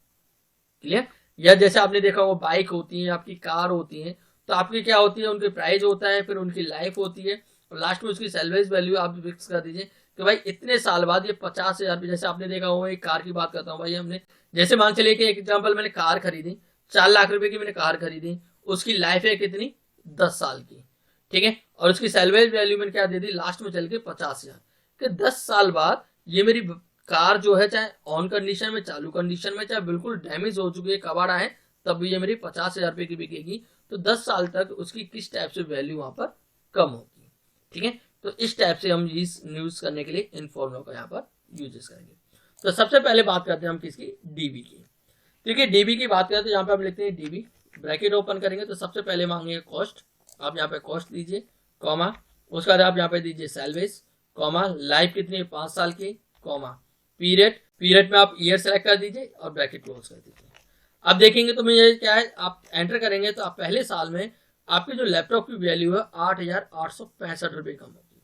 क्लियर। या जैसे आपने देखा वो बाइक होती है, आपकी कार होती है, तो आपकी क्या होती है, उनकी प्राइस होता है, फिर उनकी लाइफ होती है, और लास्ट में उसकी सैलवेज वैल्यू आप फिक्स कर दीजिए कि भाई इतने साल बाद ये 50,000 रुपये, जैसे आपने देखा हो, एक कार की बात करता हूँ भाई, हमने जैसे मान चलिए कि एक एग्जांपल, मैंने कार खरीदी, 4 लाख रुपए की मैंने कार खरीदी, उसकी लाइफ है कितनी, 10 साल की, ठीक है, और उसकी सैलवेज वैल्यू मैंने क्या दे दी, लास्ट में चल के 50,000, कि 10 साल बाद ये मेरी कार जो है, चाहे ऑन कंडीशन में, चालू कंडीशन में, चाहे बिल्कुल डैमेज हो चुकी है, कबाड़ा है, तब भी ये मेरी 50,000 रुपये की बिकेगी, तो 10 साल तक उसकी किस टाइप से वैल्यू वहां पर कम होगी, ठीक है। तो इस टाइप से हम यूज करने के लिए इन फॉर्मूलों का यहाँ पर यूजेस करेंगे। तो सबसे पहले बात करते हैं हम किसकी, डीबी की। ठीक है, डीबी की बात करें तो यहाँ पे हम लिखते हैं डीबी, ब्रैकेट ओपन करेंगे तो सबसे पहले मांगेंगे कॉस्ट, आप यहाँ पे कॉस्ट दीजिए, कॉमा, उसके बाद आप यहाँ पे दीजिए सैलवेज, कॉमा, लाइफ कितनी है, 5 साल की, कॉमा, पीरियड, पीरियड में आप ईयर सेलेक्ट कर दीजिए और ब्रैकेट क्लोज कर दीजिए। अब देखेंगे तो मुझे क्या है, आप एंटर करेंगे तो आप पहले साल में आपके जो लैपटॉप की वैल्यू है 8,865 रुपये कम होगी,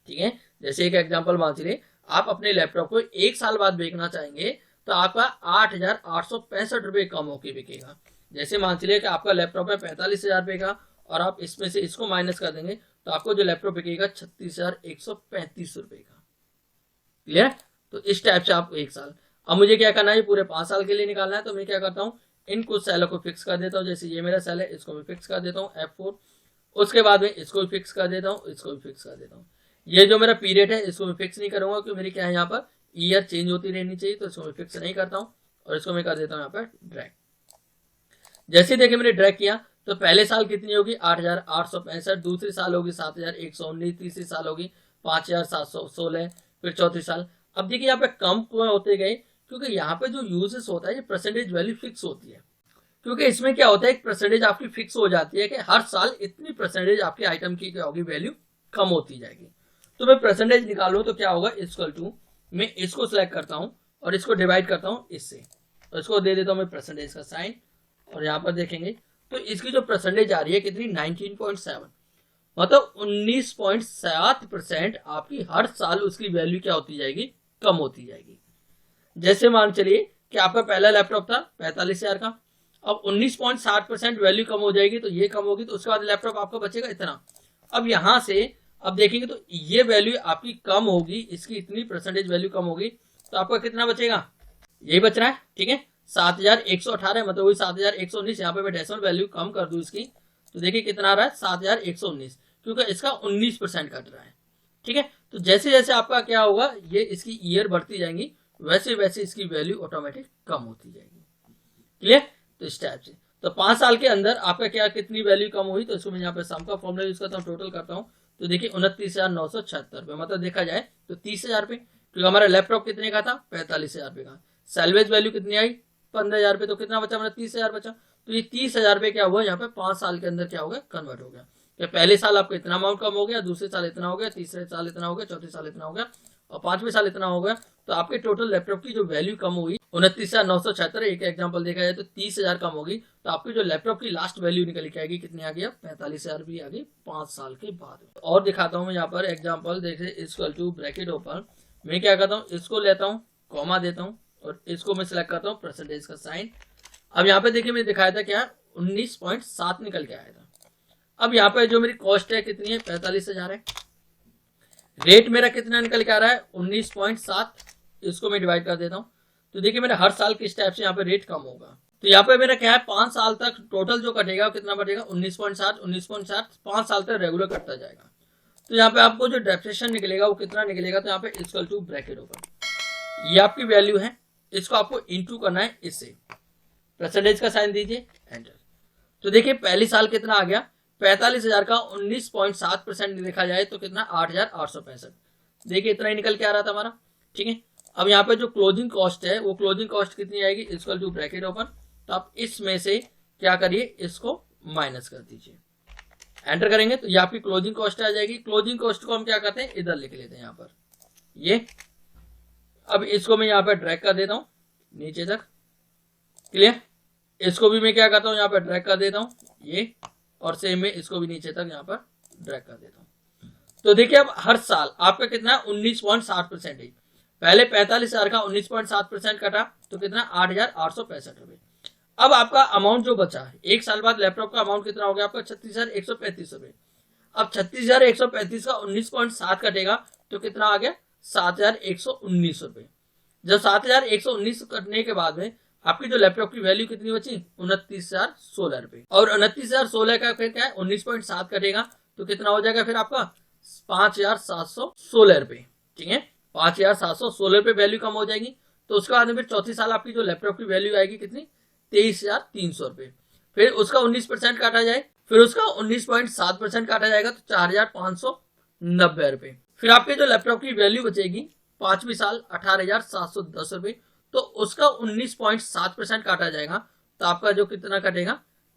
ठीक है। जैसे एक एग्जांपल मान लीजिए, आप अपने लैपटॉप को 1 साल बाद बेचना चाहेंगे तो आपका 8,865 रुपये कम होकर बिकेगा। जैसे मान चलिए कि आपका लैपटॉप है 45,000 रुपये का, और आप इसमें से इसको माइनस कर देंगे तो आपको जो लैपटॉप बिकेगा 36,135 रुपये का, क्लियर। तो इस टाइप से आप 1 साल, अब मुझे क्या करना है, पूरे 5 साल के लिए निकालना है, तो मैं क्या करता हूँ, इन कुछ सेलों को फिक्स कर देता हूँ, जैसे ये मेरा सेल है, इसको मैं फिक्स कर देता हूँ F4, उसके बाद में इसको भी फिक्स कर देता हूँ, इसको भी फिक्स कर देता हूँ। ये जो मेरा पीरियड है इसको मैं फिक्स नहीं करूंगा क्योंकि मेरी क्या है, यहाँ पर ईयर चेंज होती रहनी चाहिए, तो इसको मैं फिक्स नहीं करता हूँ, और इसको मैं कर देता हूँ यहाँ पर ड्रैग। जैसे देखिए मैंने ड्रैग किया तो पहले साल कितनी होगी 8,865, दूसरी साल होगी 7,119, तीसरी साल होगी 5,716, फिर चौथी साल। अब देखिए यहाँ पे कम होते गए क्योंकि यहाँ पे जो यूजेस होता है ये परसेंटेज वैल्यू फिक्स होती है, क्योंकि इसमें क्या होता है, एक परसेंटेज आपकी फिक्स हो जाती है कि हर साल इतनी परसेंटेज आपके आइटम की क्या होगी, वैल्यू कम होती जाएगी। तो मैं परसेंटेज निकालूं तो क्या होगा, इक्वल टू मैं इसको सिलेक्ट करता हूं और इसको डिवाइड करता हूं इससे, तो इसको दे देता हूं मैं परसेंटेज का साइन, और यहाँ पर देखेंगे तो इसकी जो परसेंटेज आ रही है कितनी 19.7, मतलब 19.7% आपकी हर साल उसकी वैल्यू क्या होती जाएगी, कम होती जाएगी। जैसे मान चलिए कि आपका पहला लैपटॉप था 45,000 का, अब 19.7% वैल्यू कम हो जाएगी, तो ये कम होगी, तो उसके बाद लैपटॉप आपका बचेगा इतना। अब यहां से अब देखेंगे तो ये वैल्यू आपकी कम होगी, इसकी इतनी परसेंटेज वैल्यू कम होगी, तो आपका कितना बचेगा, यही बच रहा है, ठीक है 7,118, मतलब वही 7,119। यहाँ पे मैं डेसिमल वैल्यू कम कर दूं इसकी, तो देखिए कितना आ रहा है 7,119, क्योंकि इसका 19% कट रहा है, ठीक है। तो जैसे जैसे आपका क्या होगा, ये इसकी ईयर बढ़ती जाएंगी, वैसे वैसे इसकी वैल्यू ऑटोमेटिक कम होती जाएगी। क्लियर, तो इस टाइप से तो 5 साल के अंदर आपका क्या कितनी वैल्यू कम हुई, तो इसको मैं यहाँ पे सम का फॉर्मूला यूज करता हूँ, टोटल करता हूँ, तो देखिए 29,976 रुपए, मतलब देखा जाए तो 30,000 रुपए, क्योंकि हमारा लैपटॉप कितने का था 45,000 रुपए का, सैलवेज वैल्यू कितनी आई 15,000 रुपए, तो कितना बचा हमारा 30,000 बचा। तो ये 30,000 रुपए क्या हुआ यहाँ पे 5 साल के अंदर क्या हो गया, कन्वर्ट हो गया, कि पहले साल आपको इतना अमाउंट कम हो गया, दूसरे साल इतना हो गया, तीसरे साल इतना हो गया, चौथे साल इतना हो गया, और 5वें साल इतना हो गया। तो आपके टोटल लैपटॉप की जो वैल्यू कम हुई 29,976, एक एग्जांपल देखा जाए तो 30,000 कम होगी, तो आपकी जो लैपटॉप की लास्ट वैल्यू निकल के आएगी कितनी आ गई, 45,000 भी आ गई 5 साल के बाद। और दिखाता हूँ मैं यहाँ पर एग्जाम्पल, देखिए इक्वल टू ब्रैकेट ओपन, मैं क्या करता हूँ इसको लेता हूँ, कॉमा देता हूँ, और इसको मैं सिलेक्ट करता हूँ परसेंटेज का साइन। अब यहाँ पे देखिए मैंने दिखाया था क्या 19.7 निकल के आया था। अब यहाँ पे जो मेरी कॉस्ट है कितनी है 45,000 है, रेट मेरा कितना निकल के आ रहा है 19.7, इसको मैं डिवाइड कर देता हूँ, तो देखिए मेरा हर साल किस टाइप से यहाँ पे रेट कम होगा। तो यहाँ पे मेरा क्या है 5 साल तक टोटल जो कटेगा कितना बढ़ेगा 19.7 5 साल तक रेगुलर कटता जाएगा। तो यहाँ पे आपको जो डेप्रेशन निकलेगा वो कितना निकलेगा, तो यहाँ पे इक्वल टू ब्रैकेट ओपन, ये आपकी वैल्यू है, इसको आपको इंटू करना है इससे, परसेंटेज का साइन दीजिए, एंटर। तो देखिए पहली साल कितना आ गया 45,000 का 19.7% देखा जाए तो कितना 8,865, देखिए इतना ही निकल के आ रहा था हमारा, ठीक है। अब यहाँ पे जो क्लोजिंग कॉस्ट है वो क्लोजिंग कॉस्ट कितनी आएगी, इक्वल टू ब्रैकेट ओपन, तो आप इसमें से क्या करिए इसको माइनस कर दीजिए, एंटर करेंगे तो ये आपकी क्लोजिंग कॉस्ट आ जाएगी। क्लोजिंग कॉस्ट को हम क्या करते हैं इधर लिख लेते हैं यहाँ पर ये, अब इसको मैं यहाँ पे ड्रैग कर देता हूँ नीचे तक, क्लियर, इसको भी मैं क्या करता हूँ यहाँ पे ड्रैग कर देता हूँ ये, और सेम में इसको भी नीचे तक यहाँ पर ड्रैग कर देता हूँ। तो देखिए अब हर साल आपका कितना 19.7% है, पहले 45,000 का 19.7% कटा तो कितना 8,865 रुपए। अब आपका अमाउंट जो बचा है एक साल बाद लैपटॉप का अमाउंट कितना हो गया आपका 36,135 रुपए। अब 36,135 का 19.7 कटेगा तो कितना आ गया 7,119 रुपए। जब 7,119 कटने के बाद में आपकी जो लैपटॉप की वैल्यू कितनी बची 29,016 रुपए, और 29,016 का फिर क्या है 19.7 कटेगा तो कितना हो जाएगा फिर आपका 5,716 रुपए, ठीक है 5,716 रुपए वैल्यू कम हो जाएगी। तो उसके बाद में फिर चौथी साल आपकी जो लैपटॉप की वैल्यू आएगी कितनी 23,300 रुपए, फिर उसका 19% काटा जाए, फिर उसका 19.7% काटा जाएगा तो 4,590 रुपए, फिर आपके जो लैपटॉप की वैल्यू बचेगी 5वीं साल 18,710 रुपए, तो उसका 19.7% काटा जाएगा तो आपका जो कितना कटेगा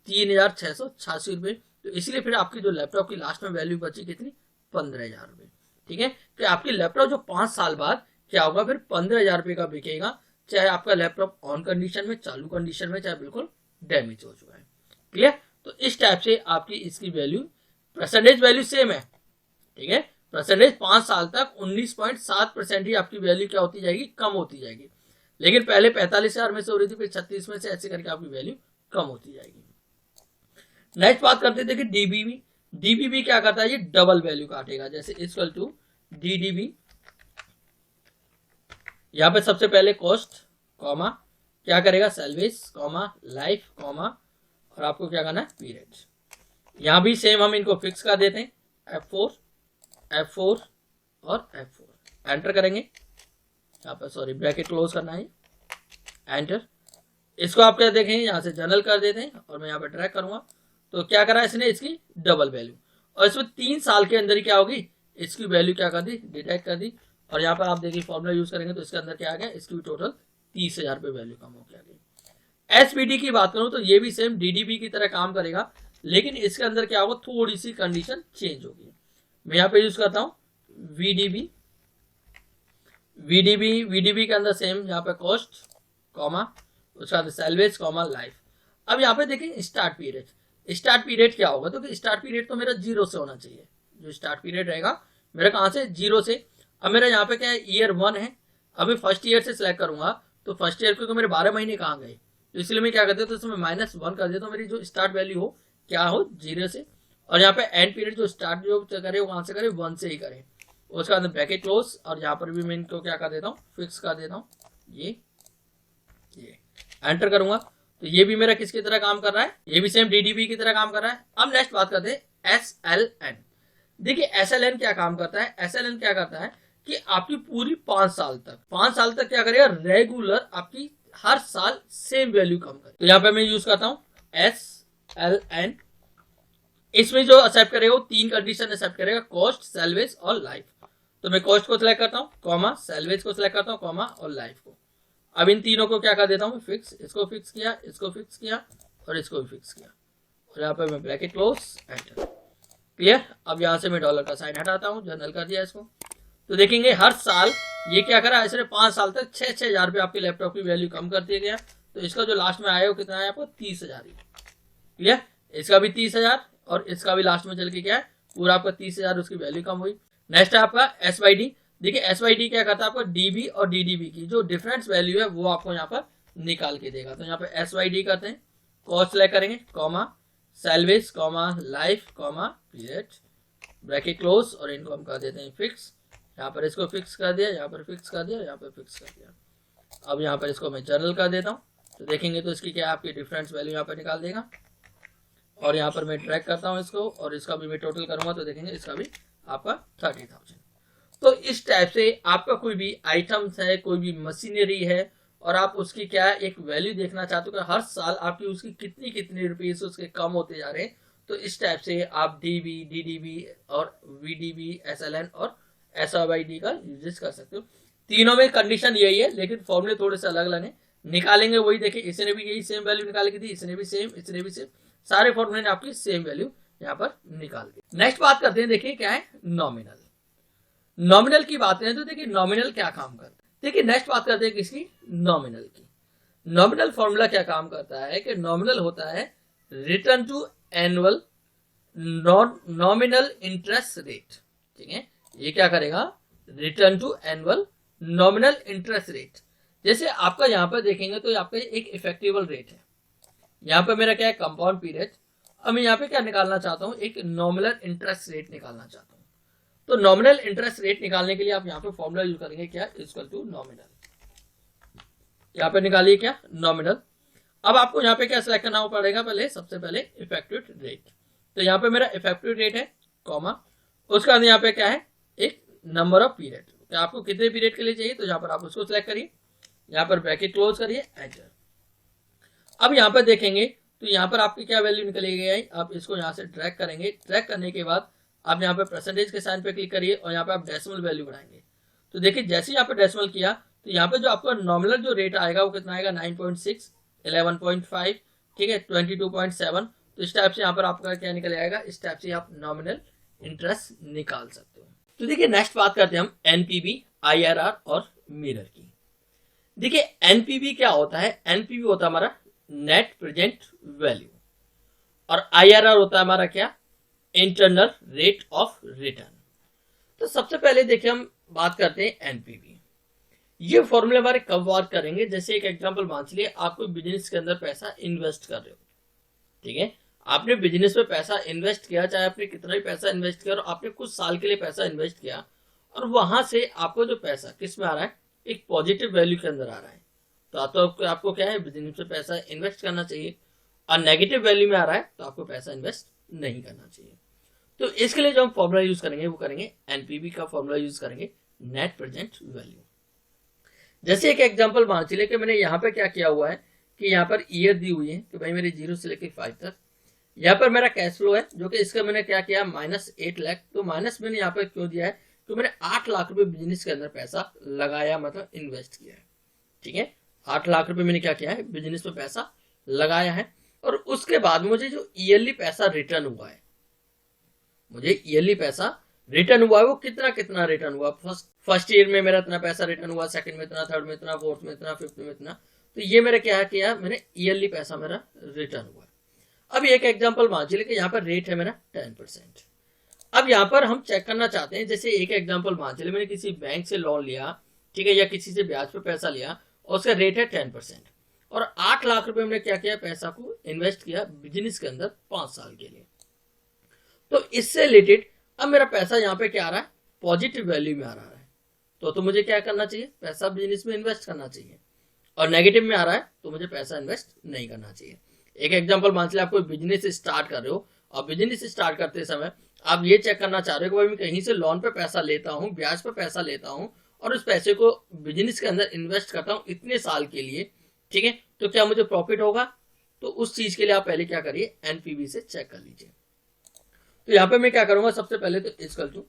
3,686 रुपए। तो इसलिए फिर आपकी जो लैपटॉप की लास्ट में वैल्यू बची कितनी 15,000 रुपए, ठीक है। कि आपकी लैपटॉप जो 5 साल बाद क्या होगा फिर 15,000 रुपए का बिकेगा, चाहे आपका लैपटॉप ऑन कंडीशन में चालू कंडीशन में चाहे बिल्कुल डैमेज हो चुका है, क्लियर। तो इस टाइप से आपकी इसकी वैल्यू परसेंटेज वैल्यू सेम है, ठीक है, परसेंटेज 5 साल तक 19.7% ही आपकी वैल्यू क्या होती जाएगी कम होती जाएगी, लेकिन पहले 45,000 में से हो रही थी फिर 36 में से, ऐसे करके आपकी वैल्यू कम होती जाएगी। नेक्स्ट बात करते थे कि डीबीबी, डीबीबी क्या करता है ये डबल वैल्यू काटेगा, जैसे इक्वल टू डीडीबी, यहां पे सबसे पहले कॉस्ट कॉमा क्या करेगा सैलवेज कॉमा लाइफ कॉमा, और आपको क्या करना है पीरियड, यहां भी सेम हम इनको फिक्स कर देते हैं F4 F4 और F4, एंटर करेंगे, यहाँ पर सॉरी ब्रैकेट क्लोज करना है, एंटर। इसको आप क्या देखेंगे यहाँ से जनरल कर देते हैं और मैं यहाँ पे ड्रैग करूंगा, तो क्या करा इसने इसकी डबल वैल्यू, और इसमें 3 साल के अंदर ही क्या होगी इसकी वैल्यू क्या कर दी डिटेक्ट कर दी, और यहाँ पर आप देखिए फॉर्मूला यूज करेंगे तो इसके अंदर क्या आ गया इसकी भी टोटल 30,000 रुपए वैल्यू कम हो गया। एसपीडी की बात करूं तो ये भी सेम डीडीबी की तरह काम करेगा, लेकिन इसके अंदर क्या होगा थोड़ी सी कंडीशन चेंज होगी। मैं यहाँ पे यूज करता हूँ वीडीबी, वीडीबी के अंदर सेम यहाँ पे कॉस्ट कॉमा, उसके बाद सैलवेज कॉमा लाइफ। अब यहाँ पे देखिए स्टार्ट पीरियड क्या होगा, तो स्टार्ट पीरियड तो मेरा 0 से होना चाहिए। जो स्टार्ट पीरियड रहेगा मेरा कहाँ से, 0 से। अब मेरा यहाँ पे क्या है, ईयर 1 है। अभी फर्स्ट ईयर से सिलेक्ट करूंगा तो फर्स्ट ईयर क्योंकि मेरे 12 महीने कहाँ गए, तो इसलिए मैं क्या करता हूँ, तो इसमें -1 कर देता हूँ, मेरी जो स्टार्ट वैल्यू हो क्या हो, 0 से। और यहाँ पे एंड पीरियड जो स्टार्ट जो करे वो कहाँ से करे, 1 से ही करे। उसके बाद ब्रैकेट क्लोज, और यहाँ पर भी मैं इनको क्या कर देता हूँ, फिक्स कर देता हूँ। ये एंटर करूंगा तो ये भी मेरा किसकी तरह काम कर रहा है, ये भी सेम डीडीबी की तरह काम कर रहा है। अब नेक्स्ट बात करते हैं SLN। देखिए SLN क्या काम करता है, SLN क्या करता है कि आपकी पूरी 5 साल तक क्या करेगा, रेगुलर आपकी हर साल सेम वैल्यू कम करे। तो यहाँ पे मैं यूज करता हूँ SLN। इसमें जो एक्सेप्ट करेगा वो 3 कंडीशन एक्सेप्ट करेगा, कॉस्ट, सैलवेज और लाइफ। तो मैं कॉस्ट को सिलेक्ट करता हूँ कॉमा, सैलवेज को सिलेक्ट करता हूँ कॉमा, और लाइफ को। अब इन तीनों को क्या कर देता हूँ, फिक्स। इसको फिक्स किया, इसको फिक्स किया और इसको भी फिक्स किया, और यहाँ पे मैं ब्रैकेट क्लोज, एंटर। क्लियर। अब यहाँ से मैं डॉलर का साइन हटाता हूँ, जनरल कर दिया इसको। तो देखेंगे हर साल ये क्या करा, इसने 5 साल तक 6,000 रुपये आपके लैपटॉप की वैल्यू कम कर दिया गया। तो इसका जो लास्ट में आया वो कितना आया आपको, 30,000। क्लियर। इसका भी 30,000 और इसका भी लास्ट में चल के क्या है, पूरा आपका 30,000 उसकी वैल्यू कम हुई। नेक्स्ट है आपका SYD। देखिए SYD क्या करता है, आपको डीबी और डीडीबी की जो डिफरेंस वैल्यू है वो आपको यहाँ पर निकाल के देगा। तो यहाँ पे SYD करते हैं, कॉस्ट सेलेक्ट करेंगे comma, salvage comma, life comma, period, bracket close, और इनको हम कर देते हैं फिक्स। यहाँ पर इसको फिक्स कर दिया, यहाँ पर फिक्स कर दिया, यहाँ पर फिक्स कर दिया। अब यहाँ पर इसको मैं जनरल कर देता हूँ, तो देखेंगे तो इसकी क्या आपकी डिफरेंस वैल्यू यहाँ पर निकाल देगा। और यहाँ पर मैं ट्रैक करता हूँ इसको, और इसका भी मैं टोटल करूंगा तो देखेंगे इसका भी आपका 30,000। तो इस टाइप से आपका कोई भी आइटम्स है, कोई भी मशीनरी है, और आप उसकी क्या एक वैल्यू देखना चाहते हो कि हर साल आपकी उसकी कितनी रुपीज उसके कम होते जा रहे हैं, तो इस टाइप से आप डीबी, डीडीबी और वीडीबी, SLN और SYD का यूज कर सकते हो। तीनों में कंडीशन यही है, लेकिन फॉर्मूले थोड़े से अलग अलग है। निकालेंगे वही, देखिए इसने भी यही सेम वैल्यू निकाली थी, इसने भी सेम, इसने भी सेम, सारे फॉर्मूले ने आपकी सेम वैल्यू यहाँ पर निकाल दी। नेक्स्ट बात करते हैं, देखिए क्या है नॉमिनल की बात करें तो देखिए नॉमिनल क्या काम करता है। देखिए नेक्स्ट बात करते हैं किसकी, नॉमिनल की। नॉमिनल फॉर्मूला क्या काम करता है कि नॉमिनल होता है return to annual nominal interest rate. ठीक है, ये क्या करेगा, return to annual nominal interest rate. जैसे आपका यहाँ पर देखेंगे तो आपका एक इफेक्टिव रेट है, यहाँ पे मेरा क्या है, कंपाउंड पीरियड। अब मैं यहाँ पे क्या निकालना चाहता हूँ, एक नॉमिनल इंटरेस्ट रेट निकालना चाहता हूँ। तो नॉमिनल इंटरेस्ट रेट निकालने के लिए आप यहाँ पे फॉर्मूला यूज करेंगे क्या, इक्वल टू नॉमिनल। यहाँ पे निकालिए क्या, नॉमिनल। अब आपको यहाँ पे क्या सिलेक्ट करना पड़ेगा, पहले सबसे पहले इफेक्टिव रेट। तो यहाँ पे मेरा इफेक्टिव रेट है कॉमा, उसके बाद यहाँ पे क्या है, एक नंबर ऑफ पीरियड, तो आपको कितने पीरियड के लिए चाहिए, तो यहाँ पर आप उसको सिलेक्ट करिए, यहाँ पर ब्रैकेट क्लोज करिए, एंटर। अब यहाँ पर देखेंगे तो यहाँ पर आपकी क्या वैल्यू निकलेगी है, आप इसको यहाँ से ड्रैग करेंगे। ड्रैग करने के बाद आप यहाँ पे परसेंटेज के साइन पे क्लिक करिए और यहाँ पे आप डेसिमल वैल्यू बढ़ाएंगे। तो देखिए जैसे यहाँ पे डेसिमल किया तो यहाँ पे जो आपका नॉमिनल जो रेट आएगा वो कितना आएगा, 9.6, 11.5, ठीक है, 22.7। तो इस टाइप से यहाँ पर आपका क्या निकल आएगा, इस टाइप से आप नॉमिनल इंटरेस्ट निकाल सकते हो। तो देखिए नेक्स्ट बात करते हैं हम एनपीवी, IRR और मिरर की। देखिए एनपीवी क्या होता है, एनपीवी होता है हमारा नेट प्रेजेंट वैल्यू, और IRR होता है हमारा क्या, इंटरनल रेट ऑफ रिटर्न। तो सबसे पहले देखिए हम बात करते हैं एनपीवी। ये फॉर्मूले हमारे कब बात करेंगे, जैसे एक एग्जांपल मान लीजिए आप कोई बिजनेस के अंदर पैसा इन्वेस्ट कर रहे हो, ठीक है, आपने बिजनेस में पैसा इन्वेस्ट किया, चाहे आपने कितना भी पैसा इन्वेस्ट किया, और आपने कुछ साल के लिए पैसा इन्वेस्ट किया, और वहां से आपको जो पैसा किस में आ रहा है, एक पॉजिटिव वैल्यू के अंदर आ रहा है। तो आपको क्या है, बिजनेस में पैसा इन्वेस्ट करना चाहिए, और नेगेटिव वैल्यू में आ रहा है तो आपको पैसा इन्वेस्ट नहीं करना चाहिए। तो इसके लिए जो हम फॉर्मूला यूज करेंगे वो करेंगे एनपीवी का फॉर्मूला यूज करेंगे, नेट प्रेजेंट वैल्यू। जैसे एक एग्जांपल मान चलिए कि मैंने यहाँ पे क्या किया हुआ है कि यहाँ पर ईयर दी हुई है कि भाई मेरी 0 से लेकर 5 तक। यहाँ पर मेरा कैश फ्लो है जो कि इसका मैंने क्या किया, -8 लाख। तो माइनस मैंने यहाँ पर क्यों दिया है, तो मैंने 8 लाख रुपए बिजनेस के अंदर पैसा लगाया, मतलब इन्वेस्ट किया है, ठीक है। 8 लाख रुपए मैंने क्या किया है, बिजनेस में पैसा लगाया है, और उसके बाद मुझे जो ईयरली पैसा रिटर्न हुआ है, वो कितना कितना रिटर्न हुआ। फर्स्ट ईयर में मेरा इतना पैसा रिटर्न हुआ, सेकंड में इतना, थर्ड में इतना, फोर्थ में इतना, फिफ्थ में इतना। तो ये मेरा क्या किया, मैंने ईयरली पैसा मेरा रिटर्न हुआ। अब एक एग्जांपल मान चलिए कि यहाँ पर रेट है मेरा 10%। अब यहाँ पर हम चेक करना चाहते हैं, जैसे एक एग्जांपल मान चलिए मैंने किसी बैंक से लोन लिया, ठीक है, या किसी से ब्याज पे पैसा लिया और उसका रेट है 10%, और 8 लाख रुपए मैंने क्या किया, पैसा को इन्वेस्ट किया बिजनेस के अंदर 5 साल के लिए। तो इससे रिलेटेड अब मेरा पैसा यहाँ पे क्या आ रहा है, पॉजिटिव वैल्यू में आ रहा है। तो मुझे क्या करना चाहिए, पैसा बिजनेस में इन्वेस्ट करना चाहिए। और नेगेटिव में आ रहा है तो मुझे पैसा इन्वेस्ट नहीं करना चाहिए। एक एग्जांपल मान चलिए आप कोई बिजनेस स्टार्ट कर रहे हो, और बिजनेस स्टार्ट करते समय आप ये चेक करना चाह रहे हो कि भाई मैं कहीं से लोन पे पैसा लेता हूँ, ब्याज पे पैसा लेता हूँ, और उस पैसे को बिजनेस के अंदर इन्वेस्ट करता हूँ इतने साल के लिए, ठीक है, तो क्या मुझे प्रॉफिट होगा। तो उस चीज के लिए आप पहले क्या करिए, एनपीवी से चेक कर लीजिए। तो यहाँ पे मैं क्या करूंगा, सबसे पहले तो इक्वल टू,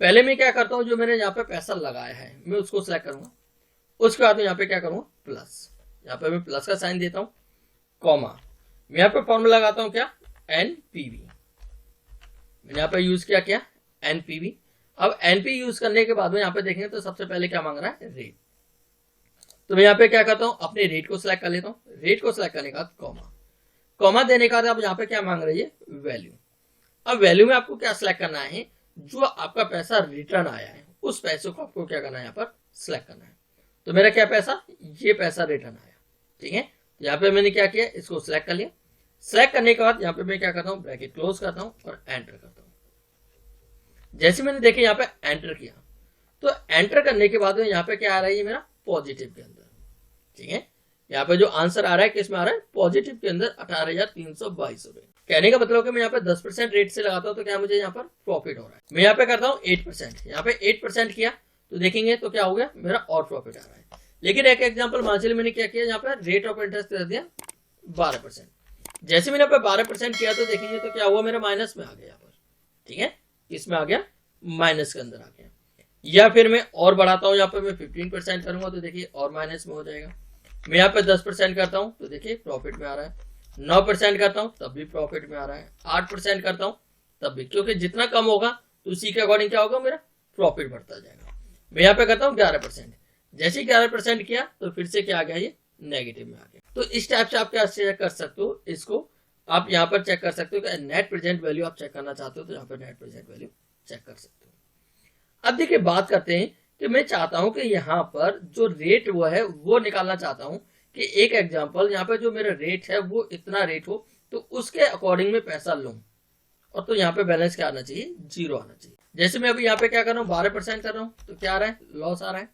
पहले मैं क्या करता हूँ, जो मैंने यहाँ पे पैसा लगाया है मैं उसको सिलेक्ट करूंगा। उसके बाद में यहाँ पे क्या करूंगा, प्लस, यहाँ पे मैं प्लस का साइन देता हूँ, कॉमा, मैं यहाँ पे फॉर्मूला लगाता हूँ क्या, एनपीवी। मैंने यहाँ पे यूज किया क्या, एनपीवी। अब एनपी यूज करने के बाद में यहाँ पे देखेंगे तो सबसे पहले क्या मांग रहा है, रेट। तो मैं यहाँ पे क्या करता हूँ, अपने रेट को सिलेक्ट कर लेता हूँ। रेट को सिलेक्ट करने के बाद कॉमा, कॉमा देने के बाद अब यहाँ पे क्या मांग रही है, वैल्यू। अब वैल्यू में आपको क्या सिलेक्ट करना है, जो आपका पैसा रिटर्न आया है उस पैसे को आपको क्या करना है, यहाँ पर सिलेक्ट करना है। तो मेरा क्या पैसा, ये पैसा रिटर्न आया, ठीक है। यहाँ पे मैंने क्या किया, इसको सिलेक्ट कर लिया। सिलेक्ट करने के बाद यहाँ पे मैं क्या करता हूँ, ब्रैकेट क्लोज करता हूँ और एंटर करता हूँ। जैसे मैंने देखे यहाँ पे एंटर किया, तो एंटर करने के बाद में यहाँ पे क्या आ रहा है, ये मेरा पॉजिटिव के अंदर, ठीक है। यहाँ पे जो आंसर आ रहा है किस में आ रहा है, पॉजिटिव के अंदर 18,322 रुपए। कहने का मतलब कि मैं यहाँ पे 10% रेट से लगाता हूँ तो क्या मुझे यहाँ पर प्रॉफिट हो रहा है। मैं यहाँ पे करता हूँ 8%, यहाँ पे 8% किया तो देखेंगे तो क्या हो गया, मेरा और प्रॉफिट आ रहा है। लेकिन एक एग्जांपल मान चलिए मैंने क्या किया, यहाँ पे रेट ऑफ इंटरेस्ट कर दिया 12%। जैसे मैंने यहाँ पे 12% किया तो देखेंगे तो क्या हुआ, मेरा माइनस में आ गया यहाँ पर, ठीक है, इसमें आ गया, माइनस के अंदर आ गया। या फिर मैं और बढ़ाता हूँ, यहाँ पे मैं 15% करूंगा तो देखिए और माइनस में हो जाएगा। मैं यहाँ पे 10% करता हूँ तो देखिए प्रॉफिट में आ रहा है। 9% करता हूँ तब भी प्रॉफिट में आ रहा है। 8% करता हूँ तब भी, क्योंकि जितना कम होगा तो उसी के अकॉर्डिंग क्या होगा, मेरा प्रॉफिट बढ़ता जाएगा। मैं यहाँ पे करता हूँ 11%। जैसे ही 11% किया तो फिर से क्या आ गया, ये नेगेटिव में आ गया। तो इस टाइप से आप क्या चेक कर सकते हो, इसको आप यहाँ पर चेक कर सकते हो कि नेट प्रेजेंट वैल्यू आप चेक करना चाहते हो तो यहाँ पर नेट प्रेजेंट वैल्यू चेक कर सकते हो। अब देखिए बात करते हैं कि मैं चाहता हूं कि यहाँ पर जो रेट वो है वो निकालना चाहता हूं कि एक एग्जांपल यहाँ पे जो मेरा रेट है वो इतना रेट हो तो उसके अकॉर्डिंग में पैसा लूं, और तो यहाँ पे बैलेंस क्या आना चाहिए, 0 आना चाहिए। जैसे मैं अभी यहाँ पे क्या कर रहा हूँ, 12% कर रहा हूँ तो क्या आ रहा है, लॉस आ रहा है।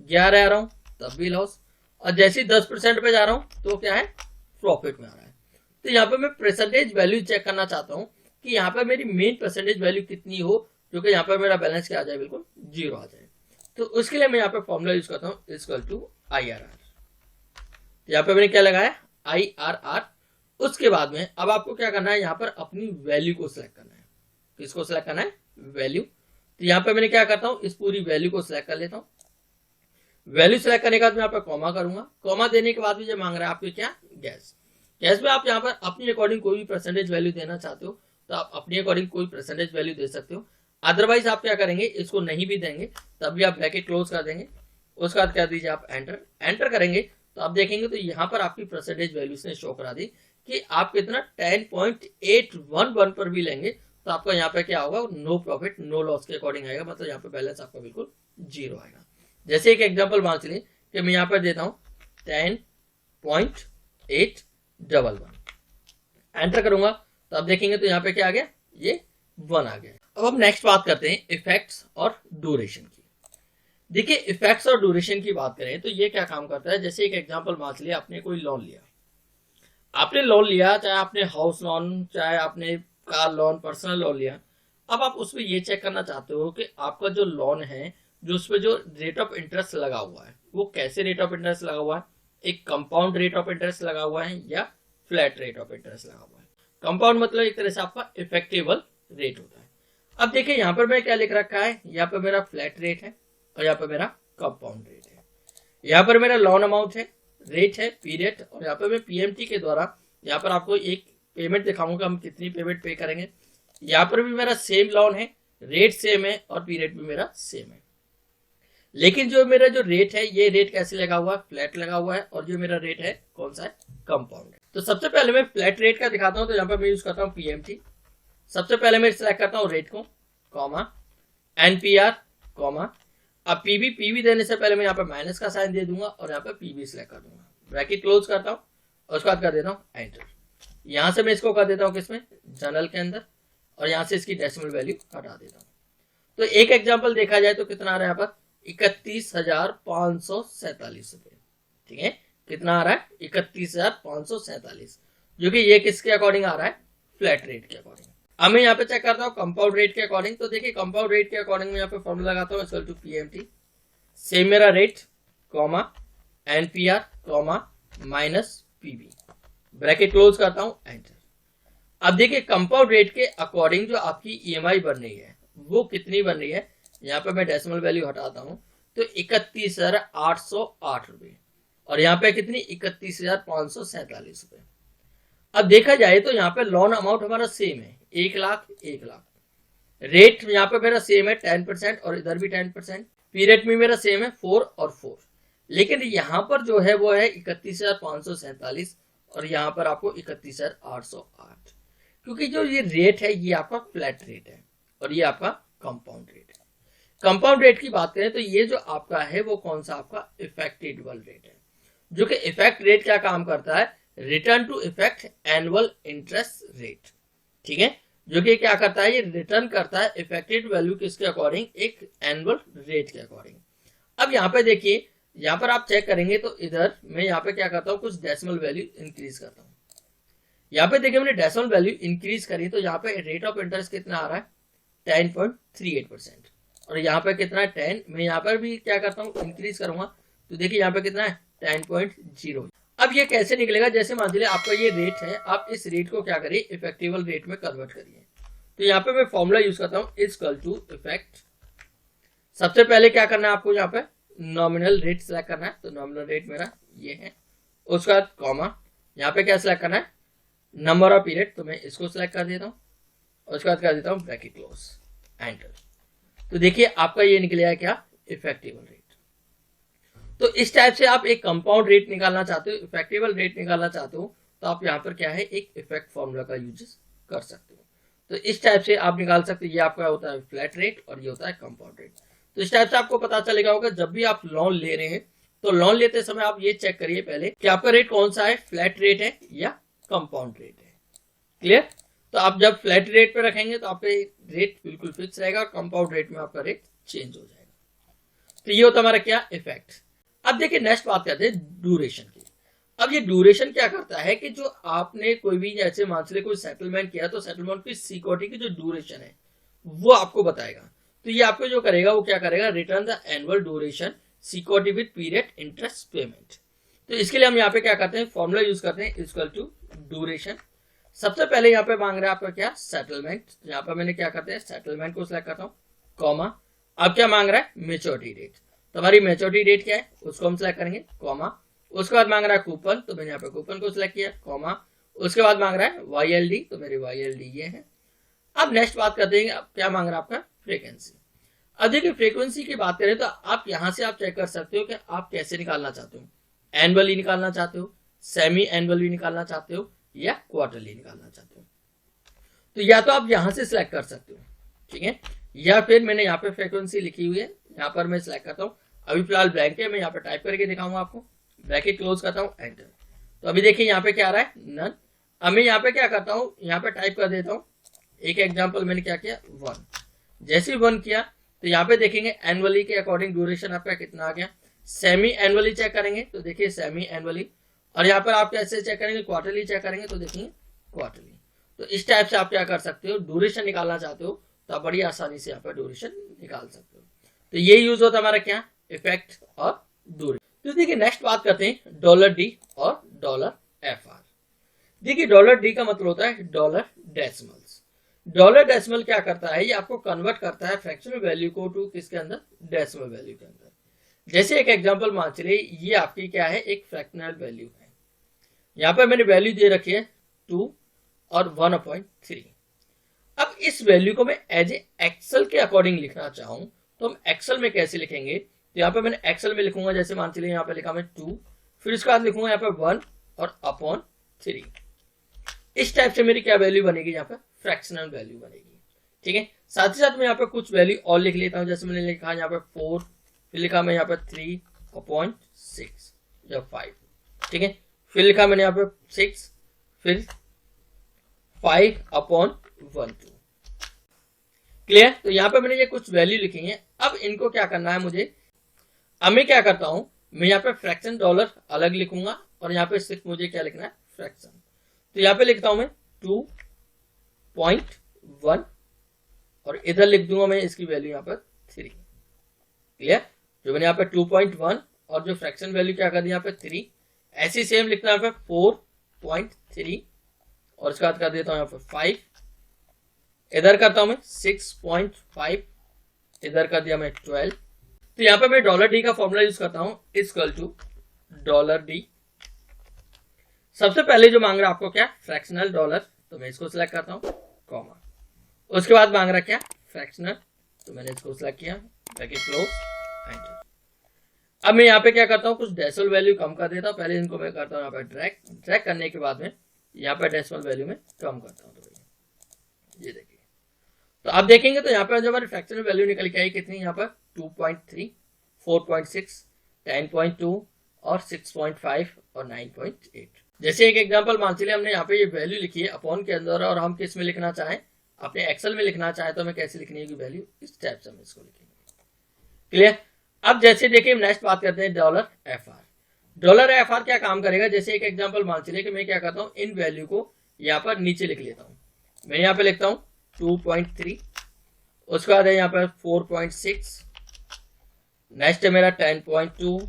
11 आ रहा हूँ तब भी लॉस, और जैसे ही 10% पे जा रहा हूँ तो क्या है, प्रॉफिट में आ रहा है। तो यहाँ पे मैं परसेंटेज वैल्यू चेक करना चाहता हूँ कि यहाँ पे मेरी मेन परसेंटेज वैल्यू कितनी हो, क्योंकि यहाँ पे मेरा बैलेंस क्या आ जाए, बिल्कुल 0 आ जाए। तो उसके लिए मैं यहाँ पे फॉर्मूला यूज करता हूँ, इक्वल टू IRR। यहाँ पे मैंने क्या लगाया, IRR। उसके बाद में अब आपको क्या करना है, यहाँ पर अपनी वैल्यू को सिलेक्ट करना है। किसको सिलेक्ट करना है, वैल्यू। तो यहाँ पे मैंने क्या करता हूँ, इस पूरी वैल्यू को सिलेक्ट कर लेता हूँ। वैल्यू सिलेक्ट करने के बाद मैं यहाँ पे कॉमा करूंगा। कॉमा देने के बाद मुझे मांग रहा है आपके क्या, गैस। गैस में आप यहाँ पर अपनी अकॉर्डिंग कोई भी परसेंटेज वैल्यू देना चाहते हो तो आप अपनी अकॉर्डिंग कोई परसेंटेज वैल्यू दे सकते हो। अदरवाइज आप क्या करेंगे, इसको नहीं भी देंगे तब भी आप ब्रैकेट क्लोज कर देंगे। उसके बाद कर दीजिए आप एंटर। एंटर करेंगे तो आप देखेंगे तो यहाँ पर आपकी परसेंटेज वैल्यू ने शो करा दी कि आप कितना 10.811 पर भी लेंगे तो आपका यहाँ पे क्या होगा, नो प्रॉफिट नो लॉस के अकॉर्डिंग आएगा। मतलब यहाँ पे बैलेंस आपका बिल्कुल 0 आएगा। जैसे एक एग्जांपल मान चलिए कि मैं यहाँ पर देता हूँ 10.811, एंटर करूंगा तो आप देखेंगे तो यहाँ पे क्या आ गया, ये 1 आ गया। अब हम नेक्स्ट बात करते हैं इफेक्ट्स और ड्यूरेशन की। देखिए इफेक्ट्स और ड्यूरेशन की बात करें तो ये क्या काम करता है, जैसे एक एग्जांपल मान लिया, आपने कोई लोन लिया, चाहे आपने हाउस लोन, चाहे आपने कार लोन, पर्सनल लोन लिया। अब आप उसमें ये चेक करना चाहते हो कि आपका जो लोन है, जो उसमें जो रेट ऑफ इंटरेस्ट लगा हुआ है वो कैसे रेट ऑफ इंटरेस्ट लगा हुआ है, एक कंपाउंड रेट ऑफ इंटरेस्ट लगा हुआ है या फ्लैट रेट ऑफ इंटरेस्ट लगा हुआ है। कंपाउंड मतलब एक तरह से आपका इफेक्टिवल रेट होता है। अब देखिए यहाँ पर मैं क्या लिख रखा है, यहाँ पर मेरा फ्लैट रेट है और यहाँ पर मेरा कंपाउंड रेट है। यहाँ पर मेरा लोन अमाउंट है, रेट है, पीरियड, और यहाँ पर मैं PMT के द्वारा यहाँ पर आपको एक पेमेंट दिखाऊंगा हम कितनी पेमेंट पे करेंगे। यहाँ पर भी मेरा सेम लोन है, रेट सेम है और पीरियड भी मेरा सेम है। लेकिन जो मेरा जो रेट है, ये रेट कैसे लगा हुआ है, फ्लैट लगा हुआ है, और जो मेरा रेट है कौन सा है, कंपाउंड है। तो सबसे पहले मैं फ्लैट रेट का दिखाता हूं, तो यहाँ पर मैं यूज करता हूँ पीएमटी। सबसे पहले मैं सिलेक्ट करता हूँ रेट को, कॉमा एनपीआर, कॉमा, अब पीवी देने से पहले मैं यहाँ पे माइनस का साइन दे दूंगा और यहाँ पे पीवी सिलेक्ट कर दूंगा, ब्रैकेट क्लोज करता हूँ और उसके बाद कर देता हूँ एंटर। यहां से मैं इसको कर देता हूँ किसमें, जनरल के अंदर, और यहां से इसकी डेसिमल वैल्यू हटा देता हूँ। तो एक एग्जाम्पल देखा जाए तो कितना आ रहा है यहाँ पर, 31,547 रुपए। ठीक है, कितना आ रहा है, 31,547, जो कि ये किसके अकॉर्डिंग आ रहा है, फ्लैट रेट के अकॉर्डिंग। अब मैं यहाँ पे चेक करता हूँ कंपाउंड रेट के अकॉर्डिंग। तो देखिए कंपाउंड रेट के अकॉर्डिंग मैं यहाँ पे फॉर्मूला लगाता हूँ, इक्वल टू पीएमटी, सेम मेरा rate, comma NPR, comma minus PV, bracket close करता हूँ एंटर। अब देखिए कंपाउंड रेट के अकॉर्डिंग जो आपकी ईएमआई बन रही है वो कितनी बन रही है, यहाँ पे मैं डेसिमल वैल्यू हटाता हूँ तो 31,808 रुपए, और यहाँ पे कितनी, 31,547 रुपए। अब देखा जाए तो यहाँ पे लोन अमाउंट हमारा सेम है, 1,00,000 1,00,000। रेट यहाँ पे मेरा सेम है 10% और इधर भी 10%। पीरियड में मेरा सेम है 4 और 4, लेकिन यहाँ पर जो है वो है 31,547 और यहाँ पर आपको 31,808, क्योंकि जो ये रेट है ये आपका फ्लैट रेट है और ये आपका कंपाउंड रेट है। कंपाउंड रेट की बात करें तो ये जो आपका है वो कौन सा आपका इफेक्टिव रेट है, जो कि इफेक्ट रेट क्या काम करता है, return to effect annual interest rate. ठीक है, जो कि क्या करता है, ये रिटर्न करता है इफेक्टेड वैल्यू किसके अकॉर्डिंग, एक एनुअल रेट के अकॉर्डिंग। अब यहाँ पे देखिए, यहाँ पर आप चेक करेंगे तो इधर मैं यहाँ पे क्या करता हूँ, कुछ डेसिमल वैल्यू इंक्रीज करता हूँ। यहाँ पे देखिए मैंने डेसिमल वैल्यू इंक्रीज करी तो यहाँ पे रेट ऑफ इंटरेस्ट कितना आ रहा है, 10.38%, और यहाँ पे कितना है 10। मैं यहाँ पर भी क्या करता हूँ, इंक्रीज करूंगा तो देखिए यहाँ पे कितना है 10.0। अब ये कैसे निकलेगा, जैसे मान लीजिए आपका ये रेट है, आप इस रेट को क्या करिए, इफेक्टिव रेट में कन्वर्ट करिए। तो यहाँ पे मैं फॉर्मूला यूज करता हूँ, इक्वल टू इफेक्ट। सबसे पहले क्या करना है आपको, यहाँ पे नॉमिनल रेट सिलेक्ट करना है, तो नॉमिनल रेट मेरा ये है। उसके बाद कॉमा, यहाँ पे क्या सिलेक्ट करना है, नंबर ऑफ पीरियड, तो मैं इसको सिलेक्ट कर देता हूँ और उसके बाद कर देता हूँ ब्रैकेट क्लोज एंटर। तो देखिए आपका ये निकल आया क्या, इफेक्टिव रेट। तो इस टाइप से आप एक कंपाउंड रेट निकालना चाहते हो, इफेक्टिव रेट निकालना चाहते हो, तो आप यहाँ पर क्या है, एक इफेक्ट फॉर्मूला का यूज कर सकते हो। तो इस टाइप से आप निकाल सकते हो, ये आपका होता है फ्लैट रेट और ये होता है कंपाउंड रेट। तो इस टाइप से आपको पता चलेगा होगा, जब भी आप लोन ले रहे हैं तो लोन लेते समय आप ये चेक करिए पहले कि आपका रेट कौन सा है, फ्लैट रेट है या कंपाउंड रेट है। क्लियर। तो आप जब फ्लैट रेट पे रखेंगे तो आपका रेट बिल्कुल फिक्स रहेगा, कंपाउंड रेट में आपका रेट चेंज हो जाएगा। तो ये होता हमारा क्या, इफेक्ट। अब देखिए नेक्स्ट बात करते हैं ड्यूरेशन की। अब ये ड्यूरेशन क्या करता है कि जो आपने कोई भी जैसे मान लीजिए कोई सेटलमेंट किया तो सेटलमेंट की सिक्योरिटी की जो ड्यूरेशन है वो आपको बताएगा। तो ये आपको जो करेगा वो क्या करेगा, return the annual duration security with period interest payment. तो इसके लिए हम यहाँ पे क्या करते हैं, फॉर्मूला यूज करते हैं, इक्वल टू ड्यूरेशन। सबसे पहले यहाँ पे मांग रहा है आपका क्या, सेटलमेंट। यहाँ पे मैंने क्या करते हैं, सेटलमेंट को सिलेक्ट करता हूँ, कॉमा। अब क्या मांग रहा है, मेच्योरिटी डेट। तो हमारी मेच्योरिटी डेट क्या है उसको हम सिलेक्ट करेंगे, कॉमा। उसके बाद मांग रहा है कूपन, तो मैंने यहाँ पे कूपन को सिलेक्ट किया, कॉमा। उसके बाद मांग रहा है वाईएलडी, तो मेरी वाईएलडी ये है। अब नेक्स्ट बात करते हैं, अब क्या मांग रहा है आपका, फ्रीक्वेंसी। अब देखिए फ्रीक्वेंसी की बात करें तो आप यहां से आप चेक कर सकते हो कि आप कैसे निकालना चाहते हो, एनुअली निकालना चाहते हो, सेमी एनुअली निकालना चाहते हो या क्वार्टरली निकालना चाहते हो। तो या तो आप यहां से सिलेक्ट कर सकते हो, ठीक है, या फिर मैंने यहाँ पे फ्रीक्वेंसी लिखी हुई है, यहाँ पर मैं सिलेक्ट करता हूँ। अभी फिलहाल ब्लैंक है, मैं यहाँ पे टाइप करके दिखाऊंगा आपको, ब्रैकेट क्लोज करता हूँ, एंटर। तो अभी देखिए यहाँ पे क्या आ रहा है, नन। अब मैं यहाँ पे क्या करता हूँ, यहाँ पे टाइप कर देता हूँ, एक एग्जाम्पल मैंने क्या किया, 1। जैसे ही 1 किया तो यहाँ पे देखेंगे एनुअली के अकॉर्डिंग ड्यूरेशन आपका कितना आ गया। सेमी एनुअली चेक करेंगे तो देखिए सेमी एनुअली, और यहाँ पर आप कैसे चेक करेंगे, क्वार्टरली चेक करेंगे तो देखिए क्वार्टरली। तो इस टाइप से आप क्या कर सकते हो, ड्यूरेशन निकालना चाहते हो तो आप बड़ी आसानी से यहाँ पर ड्यूरेशन निकाल सकते हो। तो ये यूज होता है हमारा क्या, इफेक्ट और ड्यूरेशन। तो देखिए नेक्स्ट बात करते हैं $D और $FR। देखिए $D का मतलब होता है डॉलर डेसिमल्स। डॉलर डेसिमल क्या करता है, ये आपको कन्वर्ट करता है फ्रैक्शनल वैल्यू को टू किसके अंदर, डेसिमल वैल्यू के अंदर। जैसे एक एग्जांपल मान चलिए ये आपकी क्या है, एक फ्रैक्शनल वैल्यू है। यहाँ पर मैंने वैल्यू दे रखी है 2 और 1/3। अब इस वैल्यू को मैं एज ए एक्सेल के अकॉर्डिंग लिखना चाहूं तो हम एक्सेल में कैसे लिखेंगे, तो यहाँ पे मैंने एक्सेल में लिखूंगा, जैसे मान चलिए यहाँ पे लिखा मैं 2, फिर उसके बाद लिखूंगा यहाँ पे 1 और अपॉन 3। इस टाइप से मेरी क्या वैल्यू बनेगी, यहाँ पे फ्रैक्शनल वैल्यू बनेगी। ठीक है, साथ ही साथ मैं यहाँ पे कुछ वैल्यू और लिख लेता हूँ, जैसे मैंने लिखा यहाँ पे 4, फिर लिखा मैं यहाँ पे 3/6 या 5। ठीक है, फिर लिखा मैंने यहाँ पे 6, फिर 5/12। क्लियर। तो यहाँ पे मैंने ये कुछ वैल्यू लिखी है। अब इनको क्या करना है मुझे, अब मैं क्या करता हूं, मैं यहाँ पे फ्रैक्शन डॉलर अलग लिखूंगा और यहाँ पे सिर्फ मुझे क्या लिखना है, फ्रैक्शन। तो यहाँ पे लिखता हूं मैं 2.1 और इधर लिख दूंगा मैं इसकी वैल्यू यहाँ पर 3। क्लियर। जो मैंने यहाँ पे 2.1 और जो फ्रैक्शन वैल्यू क्या कर दी यहाँ पे 3, ऐसी सेम लिखना है यहाँ पे 4.3 और इसके बाद कर देता हूं यहाँ पे 5, इधर करता हूं मैं 6.5, इधर कर दिया मैं 12। तो यहाँ पे मैं $d का फॉर्मूला यूज करता हूं, इक्वल टू $d। सबसे पहले जो मांग रहा है आपको क्या, फ्रैक्शनल डॉलर, तो मैं इसको सिलेक्ट करता हूं, कॉमा। उसके बाद मांग रहा क्या, फ्रैक्शनल, तो मैंने इसको सिलेक्ट किया, ब्रैकेट क्लोज, एंटर। अब मैं यहाँ पे क्या करता हूँ, कुछ डेसिमल वैल्यू कम कर देता हूँ। पहले इनको मैं करता हूँ यहाँ पे ड्रैग करने के बाद में यहाँ पे डेसिमल वैल्यू में कम करता हूँ। तो ये देखिए, तो आप देखेंगे तो यहाँ पर जो हमारी फ्रैक्शनल वैल्यू निकल के आई कितनी, यहाँ पर 2.3, 4.6, 10.2 और 6.5 और 9.8। जैसे एक एग्जांपल मान चलिए हमने यहाँ पे ये वैल्यू लिखी है अपॉन के अंदर और हम किस में लिखना चाहें, अपने एक्सेल में लिखना चाहें, तो हमें कैसे लिखनी है वैल्यू, इस टाइप से हम इसको लिखेंगे। क्लियर। अब जैसे देखिए नेक्स्ट बात करते हैं $FR। $FR क्या काम करेगा, जैसे एक एग्जांपल मान चलिए कि मैं क्या करता हूँ, इन वैल्यू को यहाँ पर नीचे लिख लेता हूँ। मैं यहाँ पे लिखता हूँ 2.3, उसके बाद है यहाँ पर 4.6, नेक्स्ट है मेरा 10.2,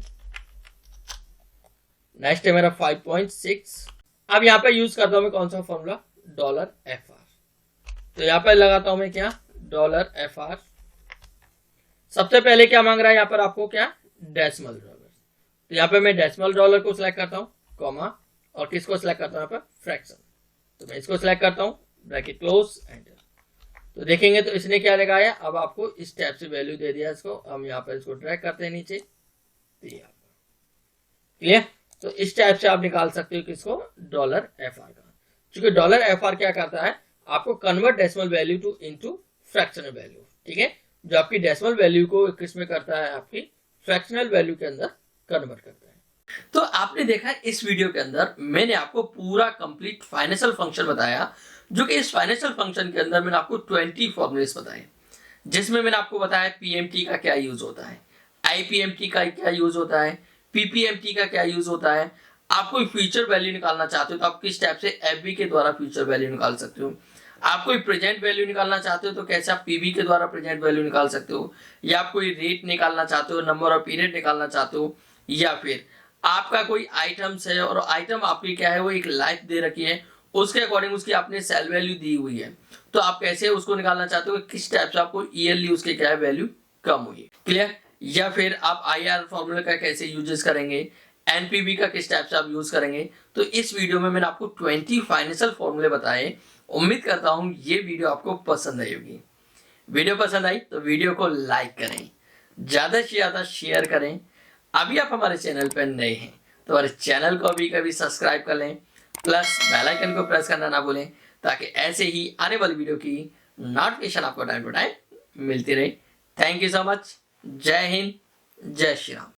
नेक्स्ट है मेरा 5.6। अब यहाँ पे यूज करता हूं मैं कौन सा फॉर्मूला, $FR। तो यहाँ पे लगाता हूं मैं क्या, $FR। सबसे पहले क्या मांग रहा है यहाँ पर आपको, क्या, डेसिमल डॉलर। तो यहाँ पे मैं डेसिमल डॉलर को सिलेक्ट करता हूँ, कॉमा, और किसको सिलेक्ट करता हूँ यहाँ पर, फ्रैक्शन। तो मैं इसको सिलेक्ट करता हूँ, ब्रैकेट क्लोज, एंटर। तो देखेंगे तो इसने क्या लगाया, अब आपको इस टाइप से वैल्यू दे दिया इसको। हम यहाँ पर इसको ड्रैग करते हैं नीचे, क्लियर। तो इस टाइप से आप निकाल सकते हो किसको, $FR का। क्योंकि $FR क्या करता है, आपको convert decimal value to into fractional value. ठीक है, जो आपकी डेसिमल वैल्यू को किस में करता है, आपकी फ्रैक्शनल वैल्यू के अंदर कन्वर्ट करता है। तो आपने देखा इस वीडियो के अंदर मैंने आपको पूरा कंप्लीट फाइनेंशियल फंक्शन बताया, जो कि इस फाइनेंशियल फंक्शन के अंदर मैंने आपको 20 फॉर्मूलेस बताए, जिसमें मैंने आपको बताया पीएमटी का क्या यूज होता है, आईपीएमटी का क्या यूज होता है, पीपीएमटी का क्या यूज होता है। आप कोई फ्यूचर वैल्यू निकालना चाहते हो तो आप किस टाइप से एफबी के द्वारा फ्यूचर वैल्यू निकाल सकते हो। आप कोई प्रेजेंट वैल्यू निकालना चाहते हो तो कैसे आप पीबी के द्वारा प्रेजेंट वैल्यू निकाल सकते हो, या आप कोई रेट निकालना चाहते हो, नंबर ऑफ पीरियड निकालना चाहते हो, या फिर आपका कोई आइटम्स है और आइटम आपकी क्या है, वो एक लाइफ दे रखी है, उसके अकॉर्डिंग उसकी आपने सेल वैल्यू दी हुई है, तो आप कैसे उसको निकालना चाहते हो, किस टाइप से आपको ईयरली उसके क्या है वैल्यू कम हुई है। क्लियर। या फिर आप आईआर फॉर्मूला का कैसे यूजेस करेंगे, एनपीवी का किस टाइप से आप यूज करेंगे। तो इस वीडियो में मैंने आपको 20 फाइनेंशियल फॉर्मूले बताए। उम्मीद करता हूं ये वीडियो आपको पसंद आई होगी। वीडियो पसंद आई तो वीडियो को लाइक करें, ज्यादा से ज्यादा शेयर करें। अभी आप हमारे चैनल पर नए हैं तो हमारे चैनल को अभी कभी सब्सक्राइब कर लें, प्लस बेल आइकन को प्रेस करना ना भूलें, ताकि ऐसे ही आने वाली वीडियो की नोटिफिकेशन आपको टाइम टू टाइम मिलती रहे। Thank you so much. जय हिंद, जय श्री राम।